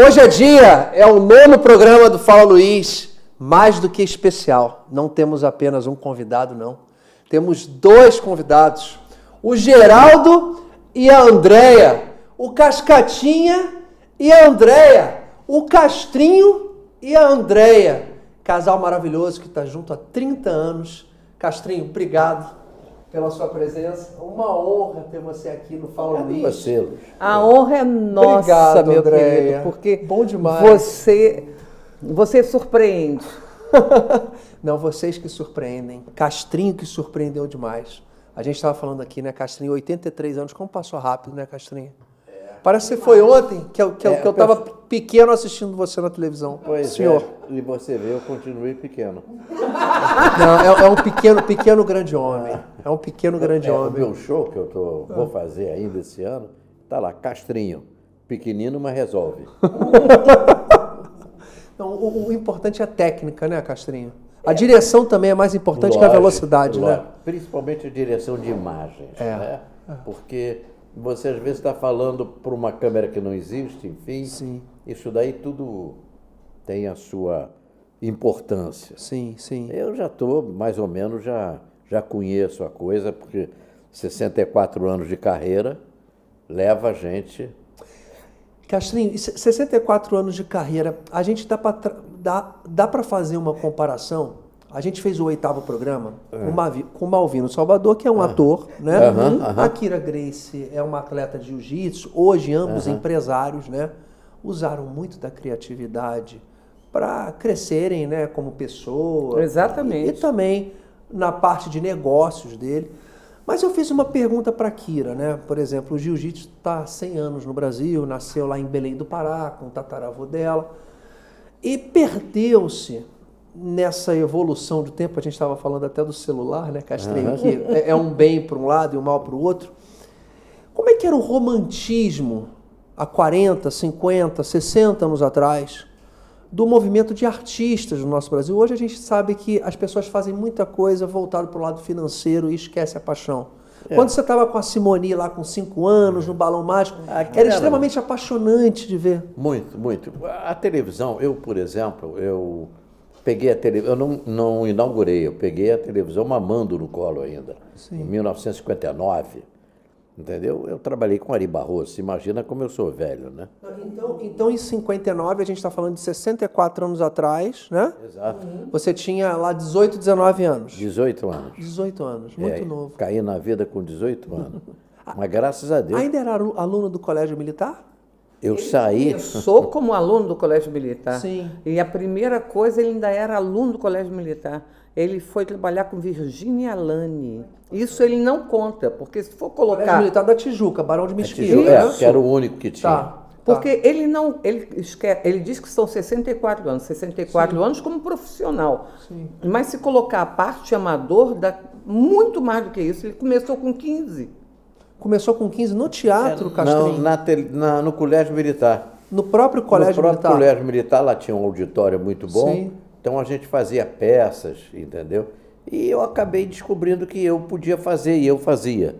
Hoje é dia, é o 9º programa do Fala Luiz, mais do que especial. Não temos apenas um convidado, não. Temos 2 convidados, o Geraldo e a Andréia, o Cascatinha e a Andréia, o Castrinho e a Andréia. Casal maravilhoso que está junto há 30 anos. Castrinho, obrigado pela sua presença. Uma honra ter você aqui no Fala Luiz. A honra é nossa, obrigado, meu Andréia. querido, porque bom demais. Você surpreende. Não, vocês que surpreendem. Castrinho que surpreendeu demais. A gente estava falando aqui, né, Castrinho, 83 anos. Como passou rápido, né, Castrinho? Parece que foi ontem que eu estava pequeno assistindo você na televisão. Pois senhor. E você vê, eu continuei pequeno. Não, é um pequeno grande homem. É um pequeno grande homem. O meu show que eu vou fazer ainda esse ano, tá lá, Castrinho. Pequenino, mas resolve. Então, o importante é a técnica, né, Castrinho? A direção também é mais importante que a velocidade, né? Principalmente a direção de imagens, né? É. Porque você às vezes está falando para uma câmera que não existe, enfim. Sim. Isso daí tudo tem a sua importância. Sim, sim. Eu já estou, mais ou menos, já conheço a coisa, porque 64 anos de carreira leva a gente... Castrinho, 64 anos de carreira, a gente dá para fazer uma comparação? A gente fez o 8º programa com o Malvino Salvador, que é um ator, né? A Kira Grace é uma atleta de jiu-jitsu, hoje ambos empresários, né? Usaram muito da criatividade para crescerem, né, como pessoa. Exatamente. E também na parte de negócios dele. Mas eu fiz uma pergunta para a Kira, né? Por exemplo, o jiu-jitsu está há 100 anos no Brasil, nasceu lá em Belém do Pará, com o tataravô dela, e perdeu-se nessa evolução do tempo. A gente estava falando até do celular, né, Castrinho? Que é um bem para um lado e um mal para o outro. Como é que era o romantismo há 40, 50, 60 anos atrás do movimento de artistas no nosso Brasil? Hoje a gente sabe que as pessoas fazem muita coisa voltada para o lado financeiro e esquece a paixão. Quando você estava com a Simone lá com 5 anos, no Balão Mágico, era extremamente apaixonante de ver. Muito, muito. A televisão, eu, por exemplo, eu peguei a televisão, eu não inaugurei, eu peguei a televisão mamando no colo ainda, em 1959. Entendeu? Eu trabalhei com Ari Barroso, imagina como eu sou velho, né? Então, em 59, a gente está falando de 64 anos atrás, né? Exato. Você tinha lá 18, 19 anos. 18 anos. 18 anos, muito novo. Caí na vida com 18 anos. Mas graças a Deus. Ainda era aluno do Colégio Militar? Eu saí... Eu sou como aluno do Colégio Militar. Sim. E a primeira coisa, ele ainda era aluno do Colégio Militar. Ele foi trabalhar com Virginia Alane. Isso ele não conta, porque se for colocar... Colégio Militar da Tijuca, Barão de Mesquita. Que era o único que tinha. Tá. Porque ele não... Ele diz que são 64 anos. 64 anos como profissional. Sim. Mas se colocar a parte amador, dá muito mais do que isso. Ele começou com 15. Começou com 15 no teatro, Castrinho? Não, no Colégio Militar. No próprio Colégio Militar? No próprio Colégio Militar, lá tinha um auditório muito bom. Sim. Então a gente fazia peças, entendeu? E eu acabei descobrindo que eu podia fazer, e eu fazia.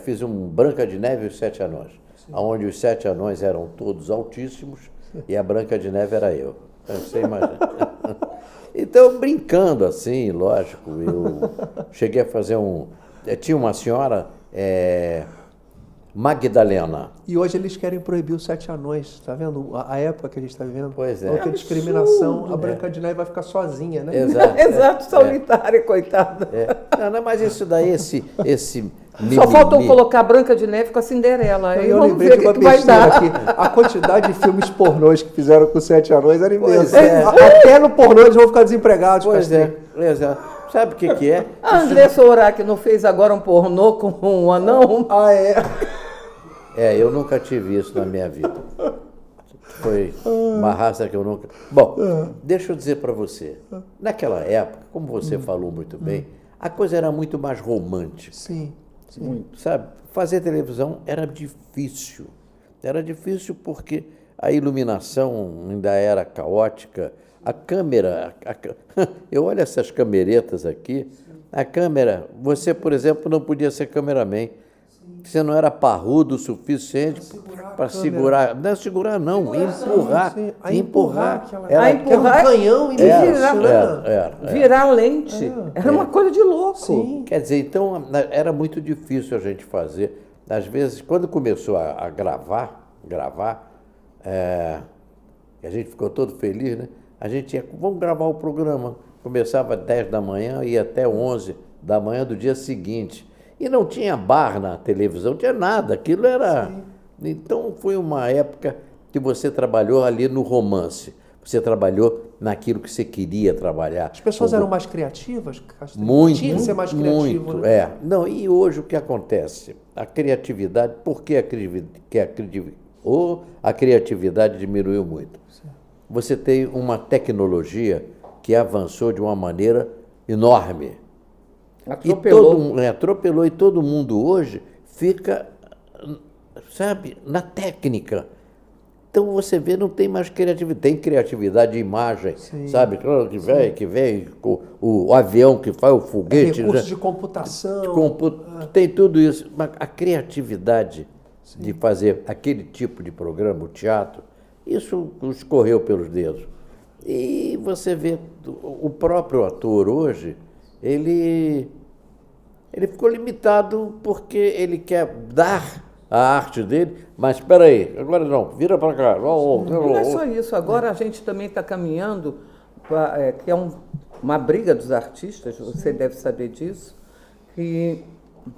Fiz um Branca de Neve e os 7 Anões, onde os 7 anões eram todos altíssimos e a Branca de Neve era eu. Então você imagina. Então, brincando assim, lógico, eu cheguei a fazer tinha uma senhora, Magdalena. E hoje eles querem proibir os 7 anões, tá vendo? A época que a gente está vivendo. Pois é. Outra discriminação, a Branca de Neve vai ficar sozinha, né? Exato. Exato, solitária, coitada. Não, mas isso daí, esse Só faltou colocar a Branca de Neve com a Cinderela. Aí eu vamos lembrei ver de uma o que vai besteira dar. aqui. A quantidade de filmes pornôs que fizeram com os 7 anões era Pois imensa. é. Até no pornô eles vão ficar desempregados. Pois Castrinho. Sabe o que é? A Andressa Urach não fez agora um pornô com um anão? Ah, é? Eu nunca tive isso na minha vida. Foi uma raça que eu nunca... Bom, deixa eu dizer para você. Naquela época, como você falou muito bem, a coisa era muito mais romântica. Sim. Muito, sabe? Fazer televisão era difícil. Era difícil porque a iluminação ainda era caótica. A câmera... Eu olho essas cameretas aqui. A câmera... Você, por exemplo, não podia ser cameraman. Você não era parrudo o suficiente para segurar. Não é segurar, não. Empurrar. Sim. Empurrar. Era um canhão e virar lente. Era uma coisa de louco. Sim. Quer dizer, então era muito difícil a gente fazer. Às vezes, quando começou a gravar, a gente ficou todo feliz, né? A gente ia, vamos gravar o programa. Começava às 10 da manhã e ia até 11 da manhã do dia seguinte. E não tinha bar na televisão, não tinha nada. Aquilo era... Sim. Então, foi uma época que você trabalhou ali no romance. Você trabalhou naquilo que você queria trabalhar. As pessoas eram mais criativas? Muito, tinha que ser mais criativo, muito, né? Não, e hoje o que acontece? A criatividade, por que a criatividade diminuiu muito? Sim. Você tem uma tecnologia que avançou de uma maneira enorme. Atropelou e todo mundo hoje fica, sabe, na técnica. Então você vê, não tem mais criatividade. Tem criatividade de imagem, sim, sabe? Que vem o avião que faz o foguete. Recursos de computação. Tem tudo isso. Mas a criatividade, sim, de fazer aquele tipo de programa, o teatro, isso escorreu pelos dedos. E você vê o próprio ator hoje, ele ficou limitado porque ele quer dar a arte dele, mas espera aí, agora não, vira para cá. Não é só isso, agora a gente também está caminhando, que é uma briga dos artistas, você deve saber disso, que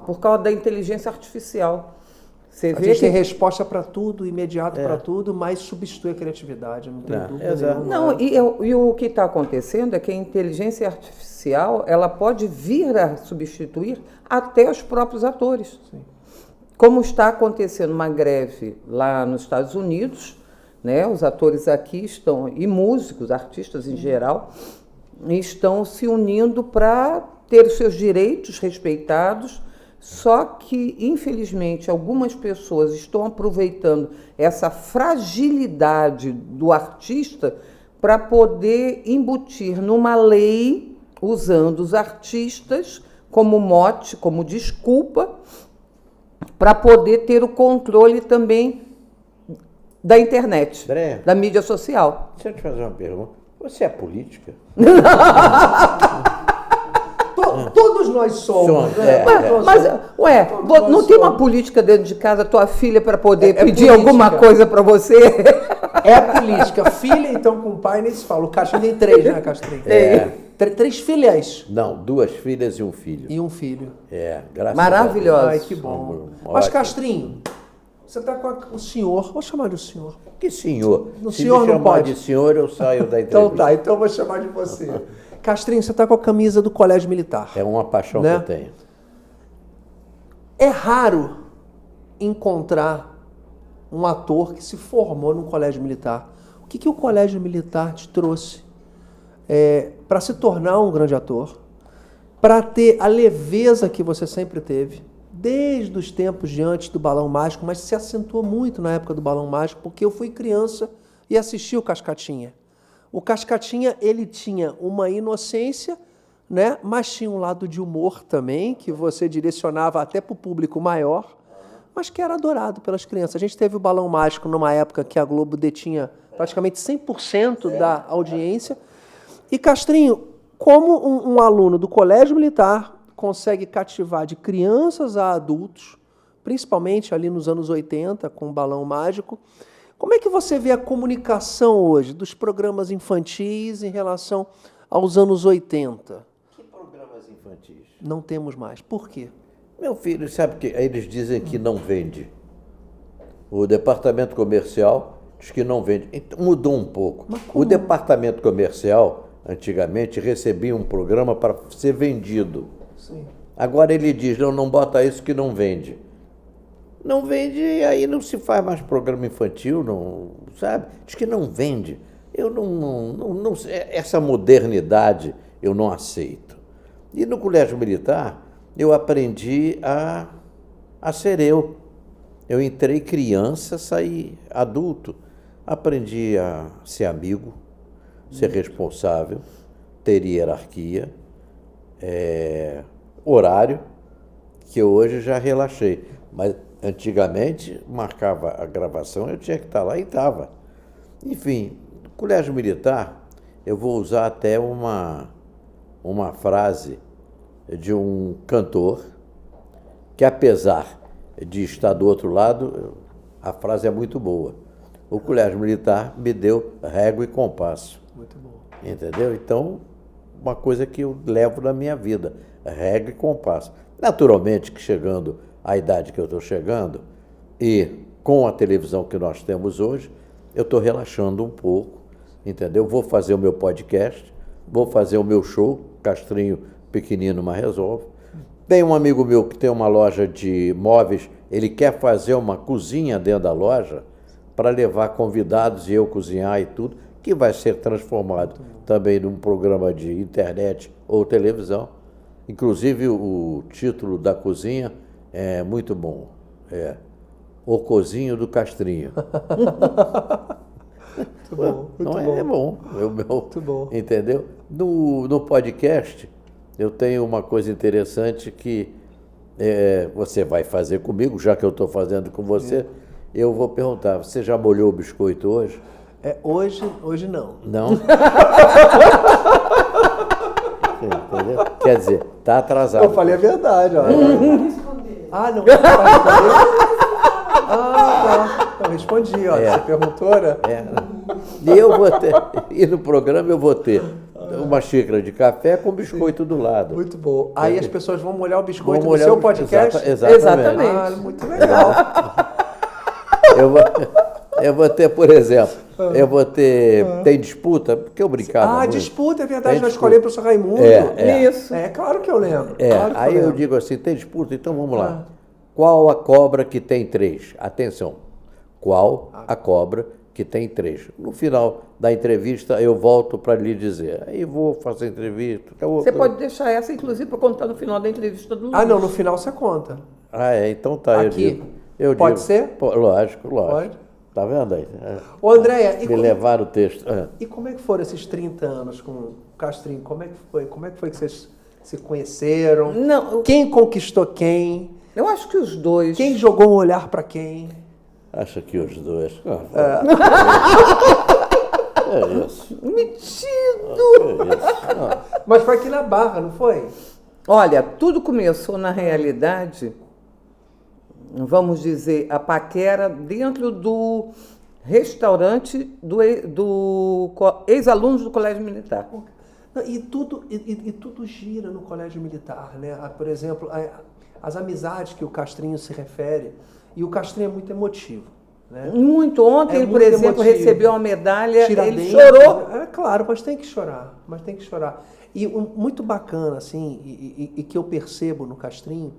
por causa da inteligência artificial. A gente tem resposta para tudo, imediato para tudo, mas substitui a criatividade, não tem dúvida nenhuma. Não, e o que está acontecendo é que a inteligência artificial ela pode vir a substituir até os próprios atores. Sim. Como está acontecendo uma greve lá nos Estados Unidos, né, os atores aqui estão, e músicos, artistas em geral, estão se unindo para ter os seus direitos respeitados. Só que, infelizmente, algumas pessoas estão aproveitando essa fragilidade do artista para poder embutir numa lei, usando os artistas como mote, como desculpa, para poder ter o controle também da internet, André, da mídia social. Deixa eu te fazer uma pergunta. Você é política? Todos nós somos. Não tem uma política dentro de casa, tua filha, para poder pedir política. Alguma coisa para você? É a política. Filha, então, com o pai, nem se fala. O Castrinho tem 3, né, Castrinho? 3 filhas. Não, 2 filhas e um filho. E um filho. Graças Maravilhoso. a Deus. Ai, que bom. Mas, Castrinho, você está com o senhor. Vou chamar de o senhor. Que senhor? O Se senhor me não chamar pode. de senhor, eu saio da entrevista. Então tá, então eu vou chamar de você. Castrinho, você está com a camisa do Colégio Militar. É uma paixão, né, que eu tenho. É raro encontrar um ator que se formou num colégio militar. O que o Colégio Militar te trouxe para se tornar um grande ator? Para ter a leveza que você sempre teve, desde os tempos de antes do Balão Mágico, mas se acentuou muito na época do Balão Mágico, porque eu fui criança e assisti o Cascatinha. O Cascatinha, ele tinha uma inocência, né? Mas tinha um lado de humor também, que você direcionava até para o público maior, mas que era adorado pelas crianças. A gente teve o Balão Mágico numa época que a Globo detinha praticamente 100% da audiência. E Castrinho, como um aluno do Colégio Militar consegue cativar de crianças a adultos, principalmente ali nos anos 80, com o Balão Mágico, como é que você vê a comunicação hoje dos programas infantis em relação aos anos 80? Que programas infantis? Não temos mais. Por quê? Meu filho, sabe que eles dizem que não vende. O departamento comercial diz que não vende. Então, mudou um pouco. O departamento comercial, antigamente, recebia um programa para ser vendido. Sim. Agora ele diz, não bota isso que não vende. Não vende, e aí não se faz mais programa infantil, não, sabe? Diz que não vende. Eu não essa modernidade eu não aceito. E no Colégio Militar, eu aprendi a ser eu. Eu entrei criança, saí adulto. Aprendi a ser amigo, ser responsável, ter hierarquia, horário, que eu hoje já relaxei. Mas antigamente marcava a gravação, eu tinha que estar lá e estava. Enfim, no Colégio Militar, eu vou usar até uma frase de um cantor, que apesar de estar do outro lado, a frase é muito boa. O Colégio Militar me deu régua e compasso. Muito bom. Entendeu? Então, uma coisa que eu levo na minha vida, régua e compasso. Naturalmente que chegando à idade que eu estou chegando, e com a televisão que nós temos hoje, eu estou relaxando um pouco, entendeu? Vou fazer o meu podcast, vou fazer o meu show, Castrinho Pequenino, mas resolve. Tem um amigo meu que tem uma loja de móveis, ele quer fazer uma cozinha dentro da loja para levar convidados e eu cozinhar e tudo, que vai ser transformado também num programa de internet ou televisão. Inclusive, o título da cozinha é muito bom. É O Cozinho do Castrinho. Muito bom, muito Não bom. é bom. Muito bom. Entendeu? No podcast, eu tenho uma coisa interessante que você vai fazer comigo, já que eu estou fazendo com você. Eu vou perguntar, você já molhou o biscoito hoje? Hoje não. Não? Entendeu? Quer dizer, está atrasado. Eu falei a verdade, ó. Ah, não vai responder? Ah, tá. Eu respondi, ó. Você perguntou, né? E eu vou ter, e no programa eu vou ter uma xícara de café com biscoito do lado. Muito bom. Aí as pessoas vão molhar o biscoito Vou no seu molhar podcast? Exatamente. Ah, muito legal. Eu vou ter, por exemplo, tem disputa, porque eu brincava muito. Disputa, é verdade, Tem nós disputa. escolhemos o professor Raimundo. Isso. É, claro que eu lembro. Claro que Aí eu lembro. digo assim, tem disputa? Então vamos lá. Qual a cobra que tem 3? Atenção. Qual a cobra que tem 3? No final da entrevista eu volto para lhe dizer. Aí vou fazer a entrevista. Você pode deixar essa, inclusive, para contar no final da entrevista do Luiz. Ah, não, no final você conta. Então tá. Aqui? Eu Pode digo. ser? Lógico. Pode. Tá vendo aí? Ô, Andréia, Me levaram o texto. e como é que foram esses 30 anos com o Castrinho? Como é que foi? Como é que foi que vocês se conheceram? Não, Quem conquistou quem? eu acho que os dois. Quem jogou um olhar para quem? Acho que os dois. Isso. Metido! É isso. Mas foi aqui na Barra, não foi? Olha, tudo começou, na realidade, vamos dizer, a paquera dentro do restaurante do ex-alunos do Colégio Militar. Não, e tudo gira no Colégio Militar, né? Por exemplo, as amizades que o Castrinho se refere, e o Castrinho é muito emotivo, né? Muito. Ontem, É ele, por muito exemplo, emotivo. recebeu uma medalha, Tiradentes, ele chorou. É claro, mas tem que chorar, E muito bacana, assim, e que eu percebo no Castrinho,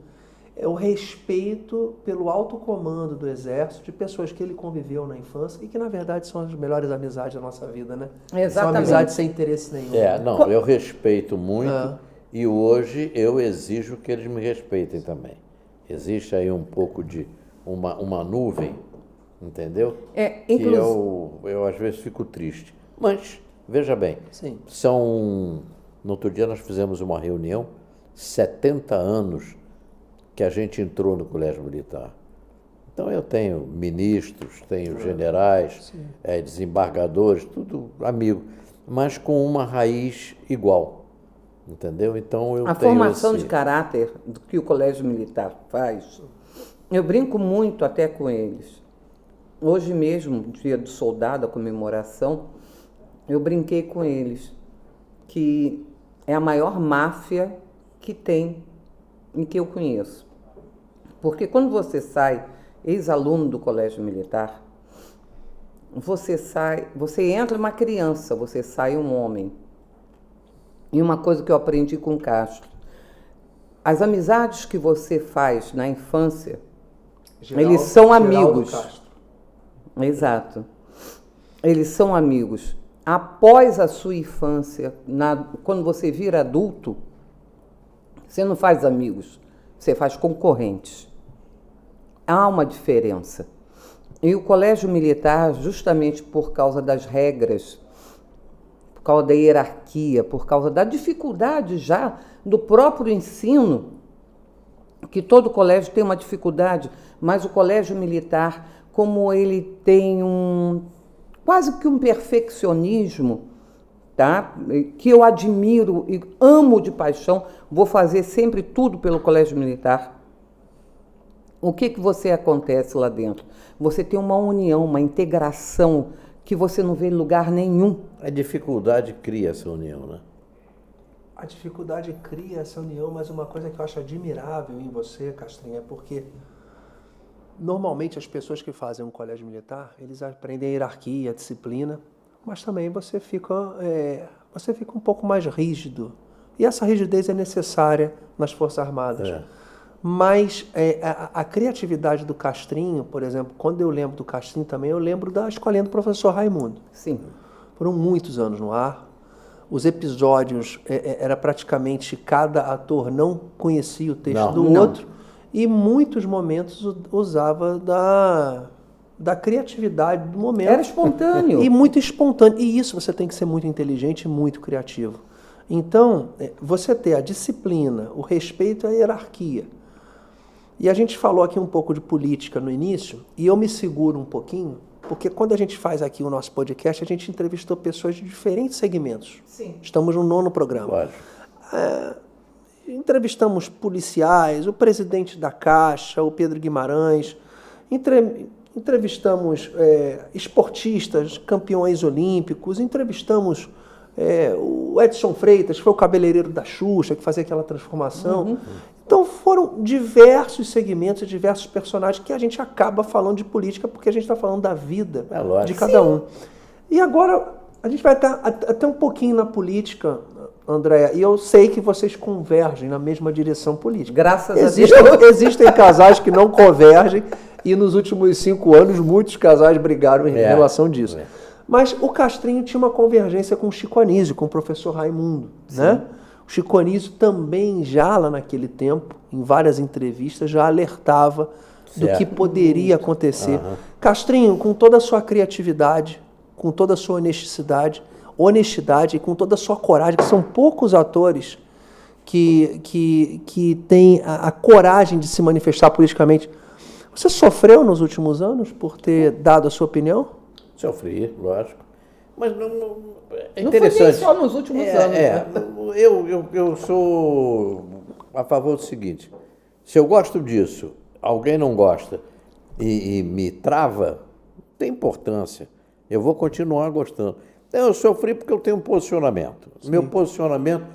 é o respeito pelo alto comando do Exército, de pessoas que ele conviveu na infância e que, na verdade, são as melhores amizades da nossa vida, né? Exatamente. São amizades sem interesse nenhum. Não, eu respeito muito e hoje eu exijo que eles me respeitem também. Existe aí um pouco de uma nuvem, entendeu? Que eu às vezes fico triste. Mas, veja bem, Sim. No outro dia nós fizemos uma reunião, 70 anos que a gente entrou no Colégio Militar. Então eu tenho ministros, tenho generais, desembargadores, tudo amigo, mas com uma raiz igual, entendeu? Então eu A tenho formação de caráter que o Colégio Militar faz, eu brinco muito até com eles. Hoje mesmo, dia do soldado, a comemoração, eu brinquei com eles que é a maior máfia que tem e que eu conheço. Porque quando você sai, ex-aluno do Colégio Militar, você entra uma criança, você sai um homem. E uma coisa que eu aprendi com o Castro, as amizades que você faz na infância, eles são amigos. Exato. Eles são amigos. Após a sua infância, quando você vira adulto, você não faz amigos, você faz concorrentes. Há uma diferença. E o Colégio Militar, justamente por causa das regras, por causa da hierarquia, por causa da dificuldade já do próprio ensino, que todo colégio tem uma dificuldade, mas o colégio militar, como ele tem quase que um perfeccionismo, tá? Que eu admiro e amo de paixão, vou fazer sempre tudo pelo colégio militar. O que você acontece lá dentro? Você tem uma união, uma integração que você não vê em lugar nenhum. A dificuldade cria essa união, né? A dificuldade cria essa união, mas uma coisa que eu acho admirável em você, Castrinha, é porque normalmente as pessoas que fazem um colégio militar, eles aprendem a hierarquia, a disciplina, mas também você fica um pouco mais rígido. E essa rigidez é necessária nas Forças Armadas. É. Mas a criatividade do Castrinho, por exemplo, quando eu lembro do Castrinho também, eu lembro da escolinha do professor Raimundo. Sim. Foram muitos anos no ar. Os episódios, era praticamente cada ator não conhecia o texto do outro. E muitos momentos usava da criatividade do momento. Era espontâneo. E muito espontâneo. E isso você tem que ser muito inteligente e muito criativo. Então, você ter a disciplina, o respeito à hierarquia. E a gente falou aqui um pouco de política no início, e eu me seguro um pouquinho, porque quando a gente faz aqui o nosso podcast, a gente entrevistou pessoas de diferentes segmentos. Sim. Estamos no 9º programa. Claro. Entrevistamos policiais, o presidente da Caixa, o Pedro Guimarães, entrevistamos esportistas, campeões olímpicos, entrevistamos o Edson Freitas, que foi o cabeleireiro da Xuxa, que fazia aquela transformação. Uhum. Então foram diversos segmentos, diversos personagens que a gente acaba falando de política porque a gente está falando da vida de cada um. E agora a gente vai estar até um pouquinho na política, Andréa, e eu sei que vocês convergem na mesma direção política. Graças a Deus. Existem casais que não convergem e nos últimos 5 anos muitos casais brigaram em relação disso. Mas o Castrinho tinha uma convergência com o Chico Anísio, com o professor Raimundo, né? O Chico Anísio também já lá naquele tempo, em várias entrevistas, já alertava do que poderia acontecer. Castrinho, com toda a sua criatividade, com toda a sua honestidade e com toda a sua coragem, que são poucos atores que têm a coragem de se manifestar politicamente. Você sofreu nos últimos anos por ter dado a sua opinião? Sofri, lógico. Mas não é Não interessante. foi nem só nos últimos anos. Né? Eu sou a favor do seguinte: se eu gosto disso, alguém não gosta e me trava, tem importância. Eu vou continuar gostando. Eu sofri porque eu tenho um posicionamento. Sim. Meu posicionamento,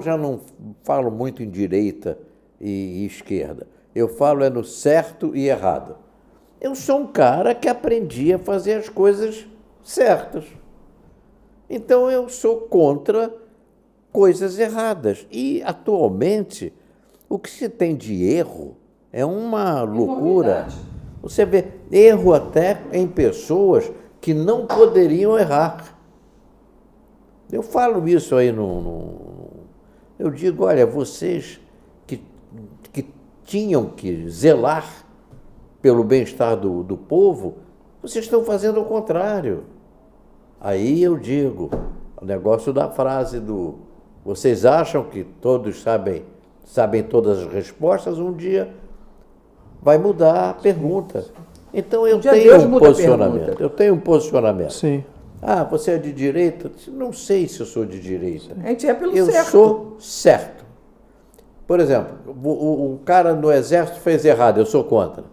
já não falo muito em direita e esquerda. Eu falo no certo e errado. Eu sou um cara que aprendi a fazer as coisas certas. Então eu sou contra coisas erradas. E, atualmente, o que se tem de erro é uma loucura. Você vê erro até em pessoas que não poderiam errar. Eu falo isso aí eu digo, olha, vocês que tinham que zelar pelo bem-estar do povo, vocês estão fazendo o contrário. Aí eu digo, o negócio da frase vocês acham que todos sabem todas as respostas, um dia vai mudar a pergunta. Então eu tenho um posicionamento. Eu tenho um posicionamento. Sim. Ah, você é de direita? Não sei se eu sou de direita. A gente é pelo certo. Eu sou certo. Por exemplo, o cara no exército fez errado, eu sou contra.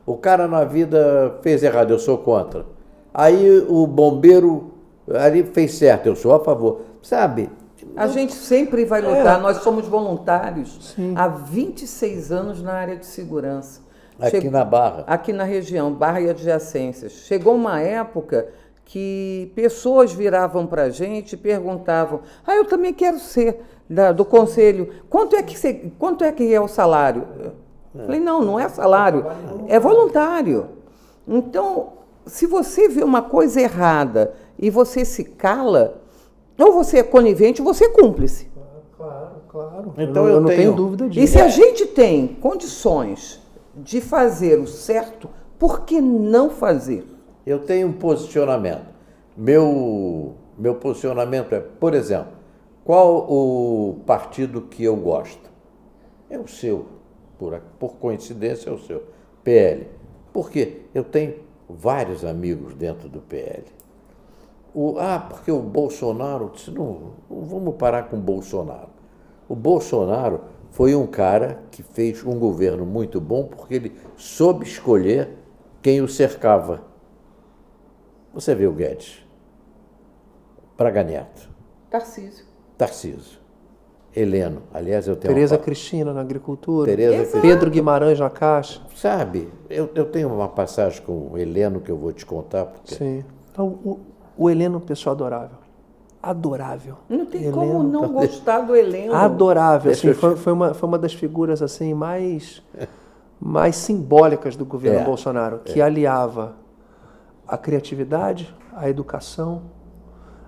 O cara na vida fez errado, eu sou contra. Aí o bombeiro ali fez certo, eu sou a favor. Sabe? A gente sempre vai lutar, nós somos voluntários há 26 anos na área de segurança. Aqui na Barra. Aqui na região, Barra e adjacências. Chegou uma época que pessoas viravam para a gente e perguntavam, eu também quero ser do conselho, quanto é que é o salário? Falei, não é salário, é voluntário. Então, se você vê uma coisa errada e você se cala, ou você é conivente ou você é cúmplice. Claro. Então eu não tenho dúvida disso. E se a gente tem condições de fazer o certo, por que não fazer? Eu tenho um posicionamento. Meu posicionamento é, por exemplo, qual o partido que eu gosto? É o seu. por coincidência é o seu, PL. Por quê? Eu tenho vários amigos dentro do PL. Porque o Bolsonaro, disse, não vamos parar com o Bolsonaro. O Bolsonaro foi um cara que fez um governo muito bom porque ele soube escolher quem o cercava. Você vê o Guedes, Braga Neto, Tarcísio, Heleno, aliás, eu tenho Tereza Cristina na agricultura, Tereza Pedro Guimarães na Caixa. Sabe, eu tenho uma passagem com o Heleno que eu vou te contar. Porque... Sim. Então, o Heleno, pessoa adorável. Adorável. Não tem Heleno, como não gostar do Heleno. Adorável. Assim, foi uma das figuras assim, mais simbólicas do governo Bolsonaro, que aliava a criatividade, a educação,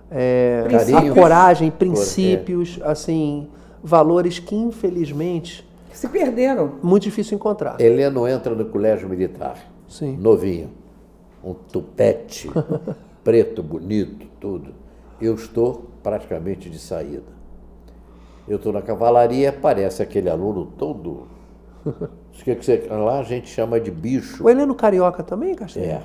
a coragem, princípios, assim, valores que, infelizmente, se perderam. Muito difícil encontrar. Heleno entra no colégio militar, Sim. Novinho, um tupete, preto, bonito, tudo. Eu estou praticamente de saída. Eu estou na cavalaria, aparece aquele aluno todo... Lá a gente chama de bicho. O Heleno carioca também, Castanho?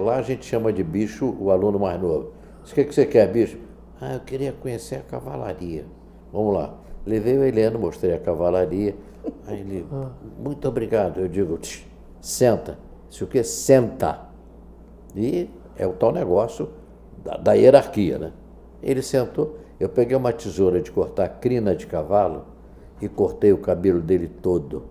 Lá a gente chama de bicho o aluno mais novo. O que você quer, bicho? Eu queria conhecer a cavalaria. Vamos lá. Levei o Heleno, mostrei a cavalaria. Aí ele, muito obrigado. Eu digo, senta. Isso o quê? Senta. E é o tal negócio da hierarquia, né? Ele sentou, eu peguei uma tesoura de cortar crina de cavalo e cortei o cabelo dele todo.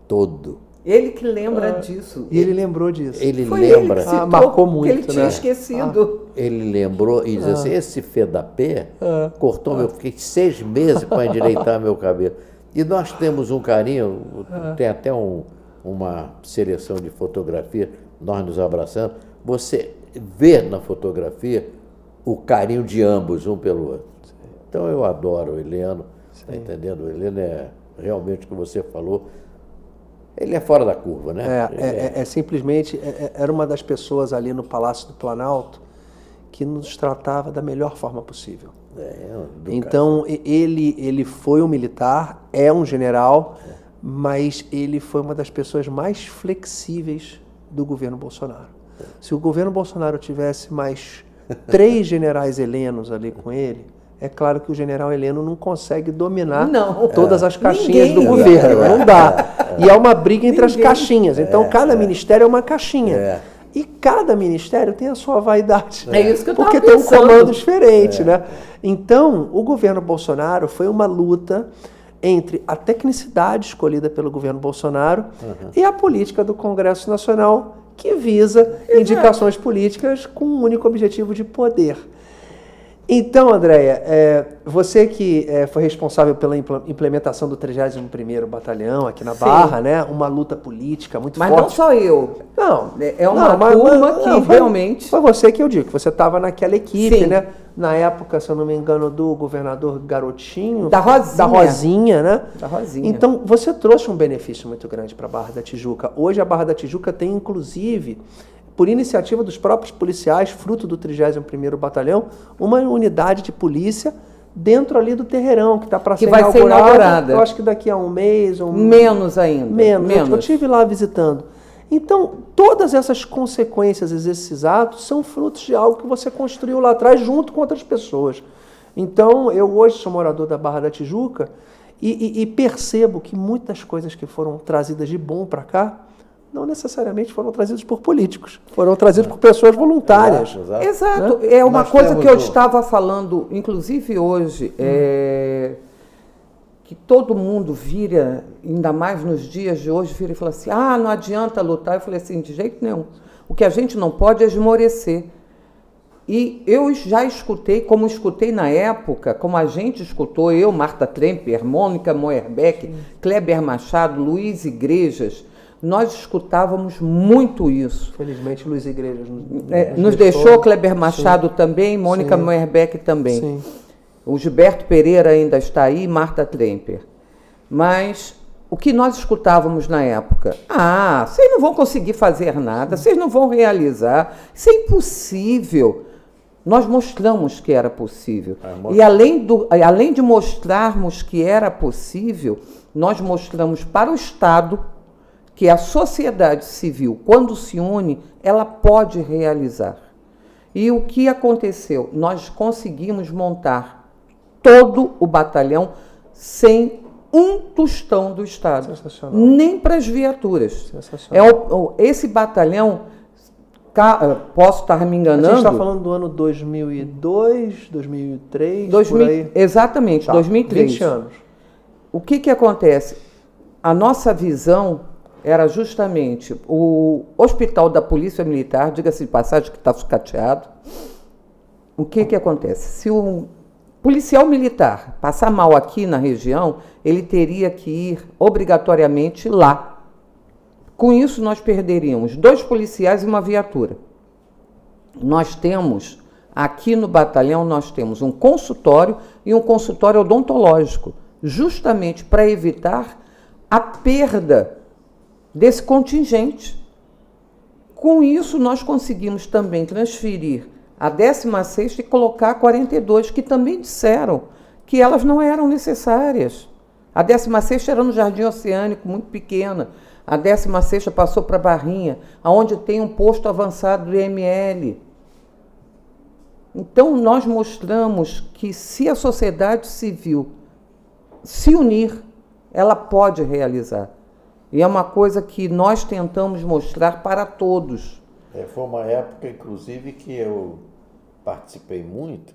Todo. Ele que lembra disso. E ele lembrou disso. Ele Foi lembra. Ele que citou, marcou muito, que ele tinha né? esquecido. Ele lembrou e disse assim, esse fedapé cortou meu... Fiquei 6 meses para endireitar meu cabelo. E nós temos um carinho, tem até uma seleção de fotografia, nós nos abraçando. Você vê na fotografia o carinho de ambos, um pelo outro. Então eu adoro o Heleno, está entendendo? O Heleno é realmente o que você falou. Ele é fora da curva, né? Simplesmente, era uma das pessoas ali no Palácio do Planalto que nos tratava da melhor forma possível. Então, ele foi um militar, é um general, mas ele foi uma das pessoas mais flexíveis do governo Bolsonaro. Se o governo Bolsonaro tivesse mais 3 generais helenos ali com ele, é claro que o general Heleno não consegue dominar todas as caixinhas do governo, não dá. E é uma briga entre as caixinhas, então cada ministério é uma caixinha. E cada ministério tem a sua vaidade. É isso que eu estava Porque tem um comando diferente, né? Então, o governo Bolsonaro foi uma luta entre a tecnicidade escolhida pelo governo Bolsonaro e a política do Congresso Nacional, que visa indicações políticas com um único objetivo de poder. Então, Andréia, você que foi responsável pela implementação do 31º Batalhão aqui na Barra, né? Uma luta política muito forte. Mas não só eu. Não. É uma turma que realmente... Foi você que eu digo, que você estava naquela equipe, né? Na época, se eu não me engano, do governador Garotinho. Da Rosinha. Da Rosinha, né? Da Rosinha. Então, você trouxe um benefício muito grande para a Barra da Tijuca. Hoje, a Barra da Tijuca tem, inclusive... por iniciativa dos próprios policiais, fruto do 31º Batalhão, uma unidade de polícia dentro ali do Terreirão, que está para ser inaugurada. Vai ser inaugurada. Eu acho que daqui a um mês... Menos ainda. Menos. Eu estive lá visitando. Então, todas essas consequências, esses atos, são frutos de algo que você construiu lá atrás junto com outras pessoas. Então, eu hoje sou morador da Barra da Tijuca e percebo que muitas coisas que foram trazidas de bom para cá não necessariamente foram trazidos por políticos, foram trazidos por pessoas voluntárias. Exato. Né? É uma coisa que eu estava falando, inclusive hoje, que todo mundo vira, ainda mais nos dias de hoje, vira e fala assim, não adianta lutar. Eu falei assim, de jeito nenhum. O que a gente não pode é esmorecer. E eu já escutei, como escutei na época, como a gente escutou, eu, Marta Tremper, Mônica Moerbeck, Kleber Machado, Luiz Igrejas, nós escutávamos muito isso. Felizmente, Luiz Igrejas nos deixou, Kleber Machado também, Mônica Moerbeck também. Sim. O Gilberto Pereira ainda está aí, Marta Tremper. Mas o que nós escutávamos na época? Vocês não vão conseguir fazer nada, vocês não vão realizar, isso é impossível. Nós mostramos que era possível. E além de mostrarmos que era possível, nós mostramos para o Estado que a sociedade civil, quando se une, ela pode realizar. E o que aconteceu? Nós conseguimos montar todo o batalhão sem um tostão do Estado, nem para as viaturas. Esse batalhão, posso estar me enganando... A gente está falando do ano 2002, 2003, por aí? Exatamente, tá, 2003. 20 anos. O que acontece? A nossa visão era justamente o Hospital da Polícia Militar, diga-se de passagem que está sucateado. O que acontece? Se um policial militar passar mal aqui na região, ele teria que ir obrigatoriamente lá. Com isso, nós perderíamos 2 policiais e uma viatura. Nós temos, aqui no batalhão, nós temos um consultório e um consultório odontológico, justamente para evitar a perda desse contingente. Com isso, nós conseguimos também transferir a 16ª e colocar a 42, que também disseram que elas não eram necessárias. A 16ª era no Jardim Oceânico, muito pequena. A 16ª passou para Barrinha, onde tem um posto avançado do IML. Então, nós mostramos que se a sociedade civil se unir, ela pode realizar. E é uma coisa que nós tentamos mostrar para todos. Foi uma época, inclusive, que eu participei muito,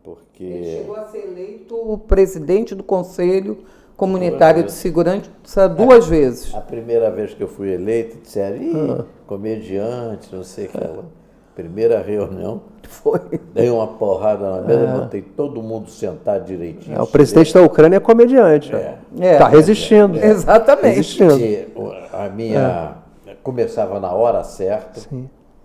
porque... Ele chegou a ser eleito presidente do Conselho Comunitário de Segurança 2 vezes. A primeira vez que eu fui eleito, disseram, comediante, não sei o que lá. Primeira reunião, dei uma porrada na mesa, botei todo mundo sentado direitinho. O presidente da Ucrânia é comediante. Está resistindo. Exatamente. Resistindo. A minha começava na hora certa,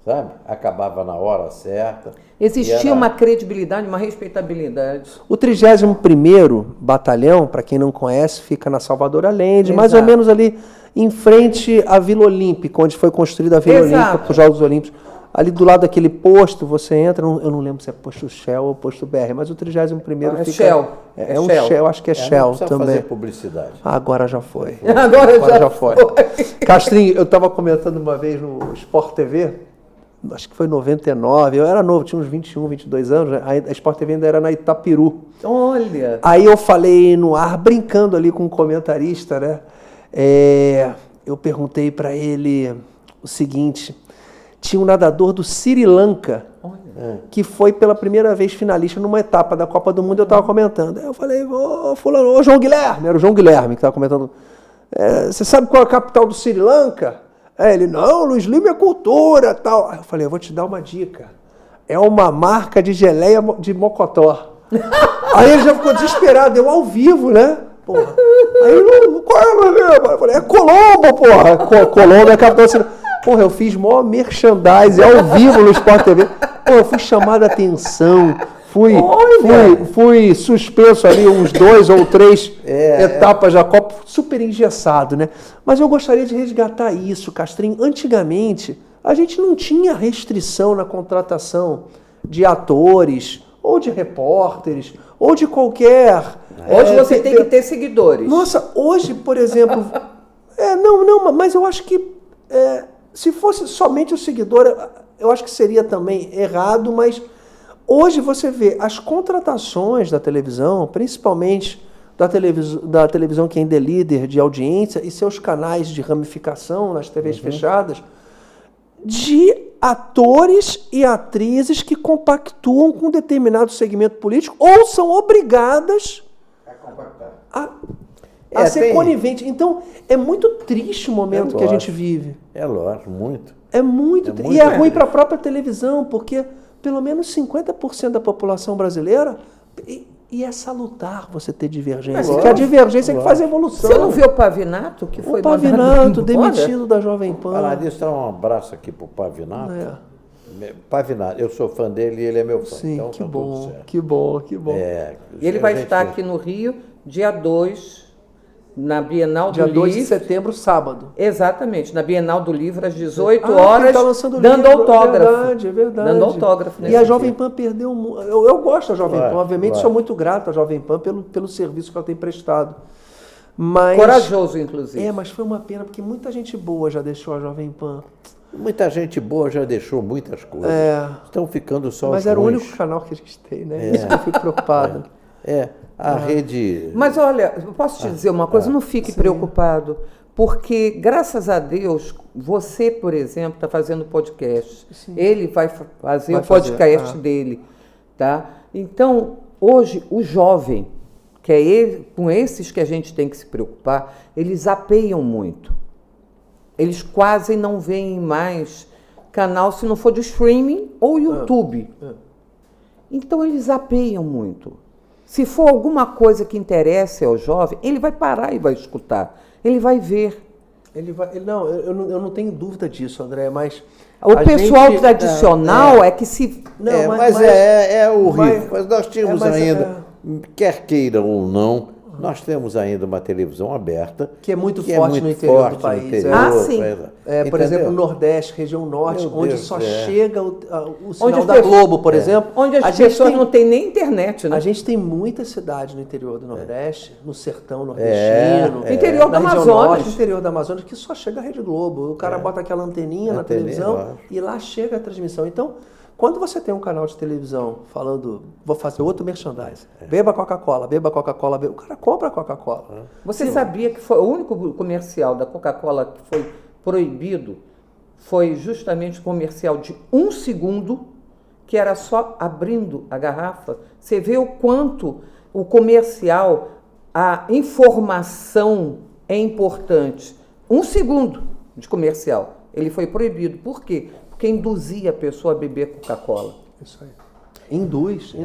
sabe? Acabava na hora certa. Existia uma credibilidade, uma respeitabilidade. O 31º Batalhão, para quem não conhece, fica na Salvador Allende, mais ou menos ali em frente à Vila Olímpica, onde foi construída a Vila Olímpica para os Jogos Olímpicos. Ali do lado daquele posto, você entra, eu não lembro se é posto Shell ou posto BR, mas o 31º fica... Shell. É um Shell, acho que é Shell não também. Fazer publicidade. Agora já foi. Agora já foi. Castrinho, eu estava comentando uma vez no Sport TV, acho que foi em 99, eu era novo, tinha uns 21, 22 anos, né? A Sport TV ainda era na Itapiru. Olha! Aí eu falei no ar, brincando ali com um comentarista, né? Eu perguntei para ele o seguinte... Tinha um nadador do Sri Lanka, que foi pela primeira vez finalista numa etapa da Copa do Mundo, eu estava comentando. Aí eu falei, ô João Guilherme, era o João Guilherme que estava comentando. Você sabe qual é a capital do Sri Lanka? Ele, não, Luiz Lima é cultura, tal. Aí eu falei, eu vou te dar uma dica. É uma marca de geleia de mocotó. Aí ele já ficou desesperado, eu ao vivo, né? Porra. Aí, qual é, meu amigo? Eu falei, é Colombo, porra. Colombo é a capital do Sri Lanka. Porra, eu fiz maior merchandise ao vivo no Sport TV. Porra, eu fui chamado a atenção. Fui suspenso ali uns 2 ou 3 etapas da Copa. Super engessado, né? Mas eu gostaria de resgatar isso, Castrinho. Antigamente, a gente não tinha restrição na contratação de atores, ou de repórteres, ou de qualquer... Hoje você tem que ter seguidores. Nossa, hoje, por exemplo... mas eu acho que... se fosse somente o seguidor, eu acho que seria também errado, mas hoje você vê as contratações da televisão, principalmente da televisão que ainda é líder de audiência e seus canais de ramificação nas TVs fechadas, de atores e atrizes que compactuam com determinado segmento político ou são obrigadas a ser conivente. Então, é muito triste o momento que a gente vive. É lógico, muito. É muito triste. E é ruim para a própria televisão, porque pelo menos 50% da população brasileira... E é salutar você ter divergência. Porque a divergência é que faz evolução. Você não viu o Pavinato? Que foi o Pavinato, demitido da Jovem Pan. Falar disso, dá um abraço aqui pro Pavinato. Pavinato, eu sou fã dele e ele é meu fã. Sim, então, que bom, que bom, que bom. E ele vai estar aqui no Rio, dia 2 na Bienal Dia do 2 de Livro. setembro, sábado. Exatamente, na Bienal do Livro, às 18 Ah, horas, quem tá lançando dando livro, autógrafo. É verdade. Dando autógrafo E nesse a Jovem dia. Pan perdeu muito. Eu gosto da Jovem Claro, Pan, obviamente claro. sou muito grato à Jovem Pan pelo serviço que ela tem prestado. Mas, Corajoso, inclusive. mas foi uma pena, porque muita gente boa já deixou a Jovem Pan. Muita gente boa já deixou muitas coisas. Estão ficando só Mas os era o ruins. único canal que a gente tem, né? Isso que eu fico preocupado. A rede... Mas olha, eu posso te dizer uma coisa, não fique preocupado, porque, graças a Deus, você, por exemplo, está fazendo podcast. Ele vai fazer Vai o podcast fazer, dele. Tá? Então, hoje, o jovem, que é ele, com esses que a gente tem que se preocupar, eles apeiam muito. Eles quase não veem mais canal se não for de streaming ou YouTube. Então, eles apeiam muito. Se for alguma coisa que interesse ao jovem, ele vai parar e vai escutar. Ele vai ver. Não, eu não tenho dúvida disso, André, mas... O pessoal tradicional é que se... Não, é horrível. Mas nós tínhamos mas, ainda, quer queiram ou não, nós temos ainda uma televisão aberta. Que é muito forte no interior do país. Sim. Por exemplo, Nordeste, região Norte, onde só chega o sinal Onde da Globo, por exemplo. Onde as pessoas não têm nem internet, né? A gente tem muitas cidades no interior do Nordeste, no sertão nordestino, no interior da na região Amazonas. Norte, no interior da Amazônia, que só chega a Rede Globo. O cara bota aquela anteninha na televisão e lá chega a transmissão. Então, quando você tem um canal de televisão falando, vou fazer outro merchandising, beba Coca-Cola, o cara compra Coca-Cola. Você sabia que foi o único comercial da Coca-Cola que foi proibido foi justamente o comercial de 1 segundo, que era só abrindo a garrafa? Você vê o quanto o comercial, a informação é importante. 1 segundo de comercial. Ele foi proibido. Por quê? Porque induzia a pessoa a beber Coca-Cola. Isso aí. Induz.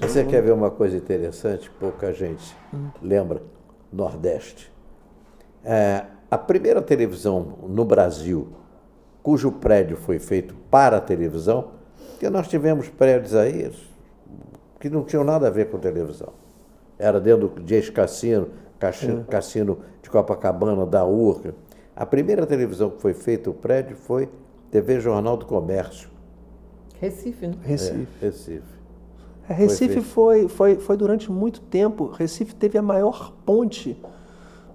Você quer ver uma coisa interessante? Pouca gente lembra. Nordeste. A primeira televisão no Brasil, cujo prédio foi feito para a televisão, porque nós tivemos prédios aí que não tinham nada a ver com televisão. Era dentro do ex-cassino, cassino de Copacabana, da Urca. A primeira televisão que foi feita, o prédio, foi TV Jornal do Comércio. Recife, né? Recife. Recife foi durante muito tempo. Recife teve a maior ponte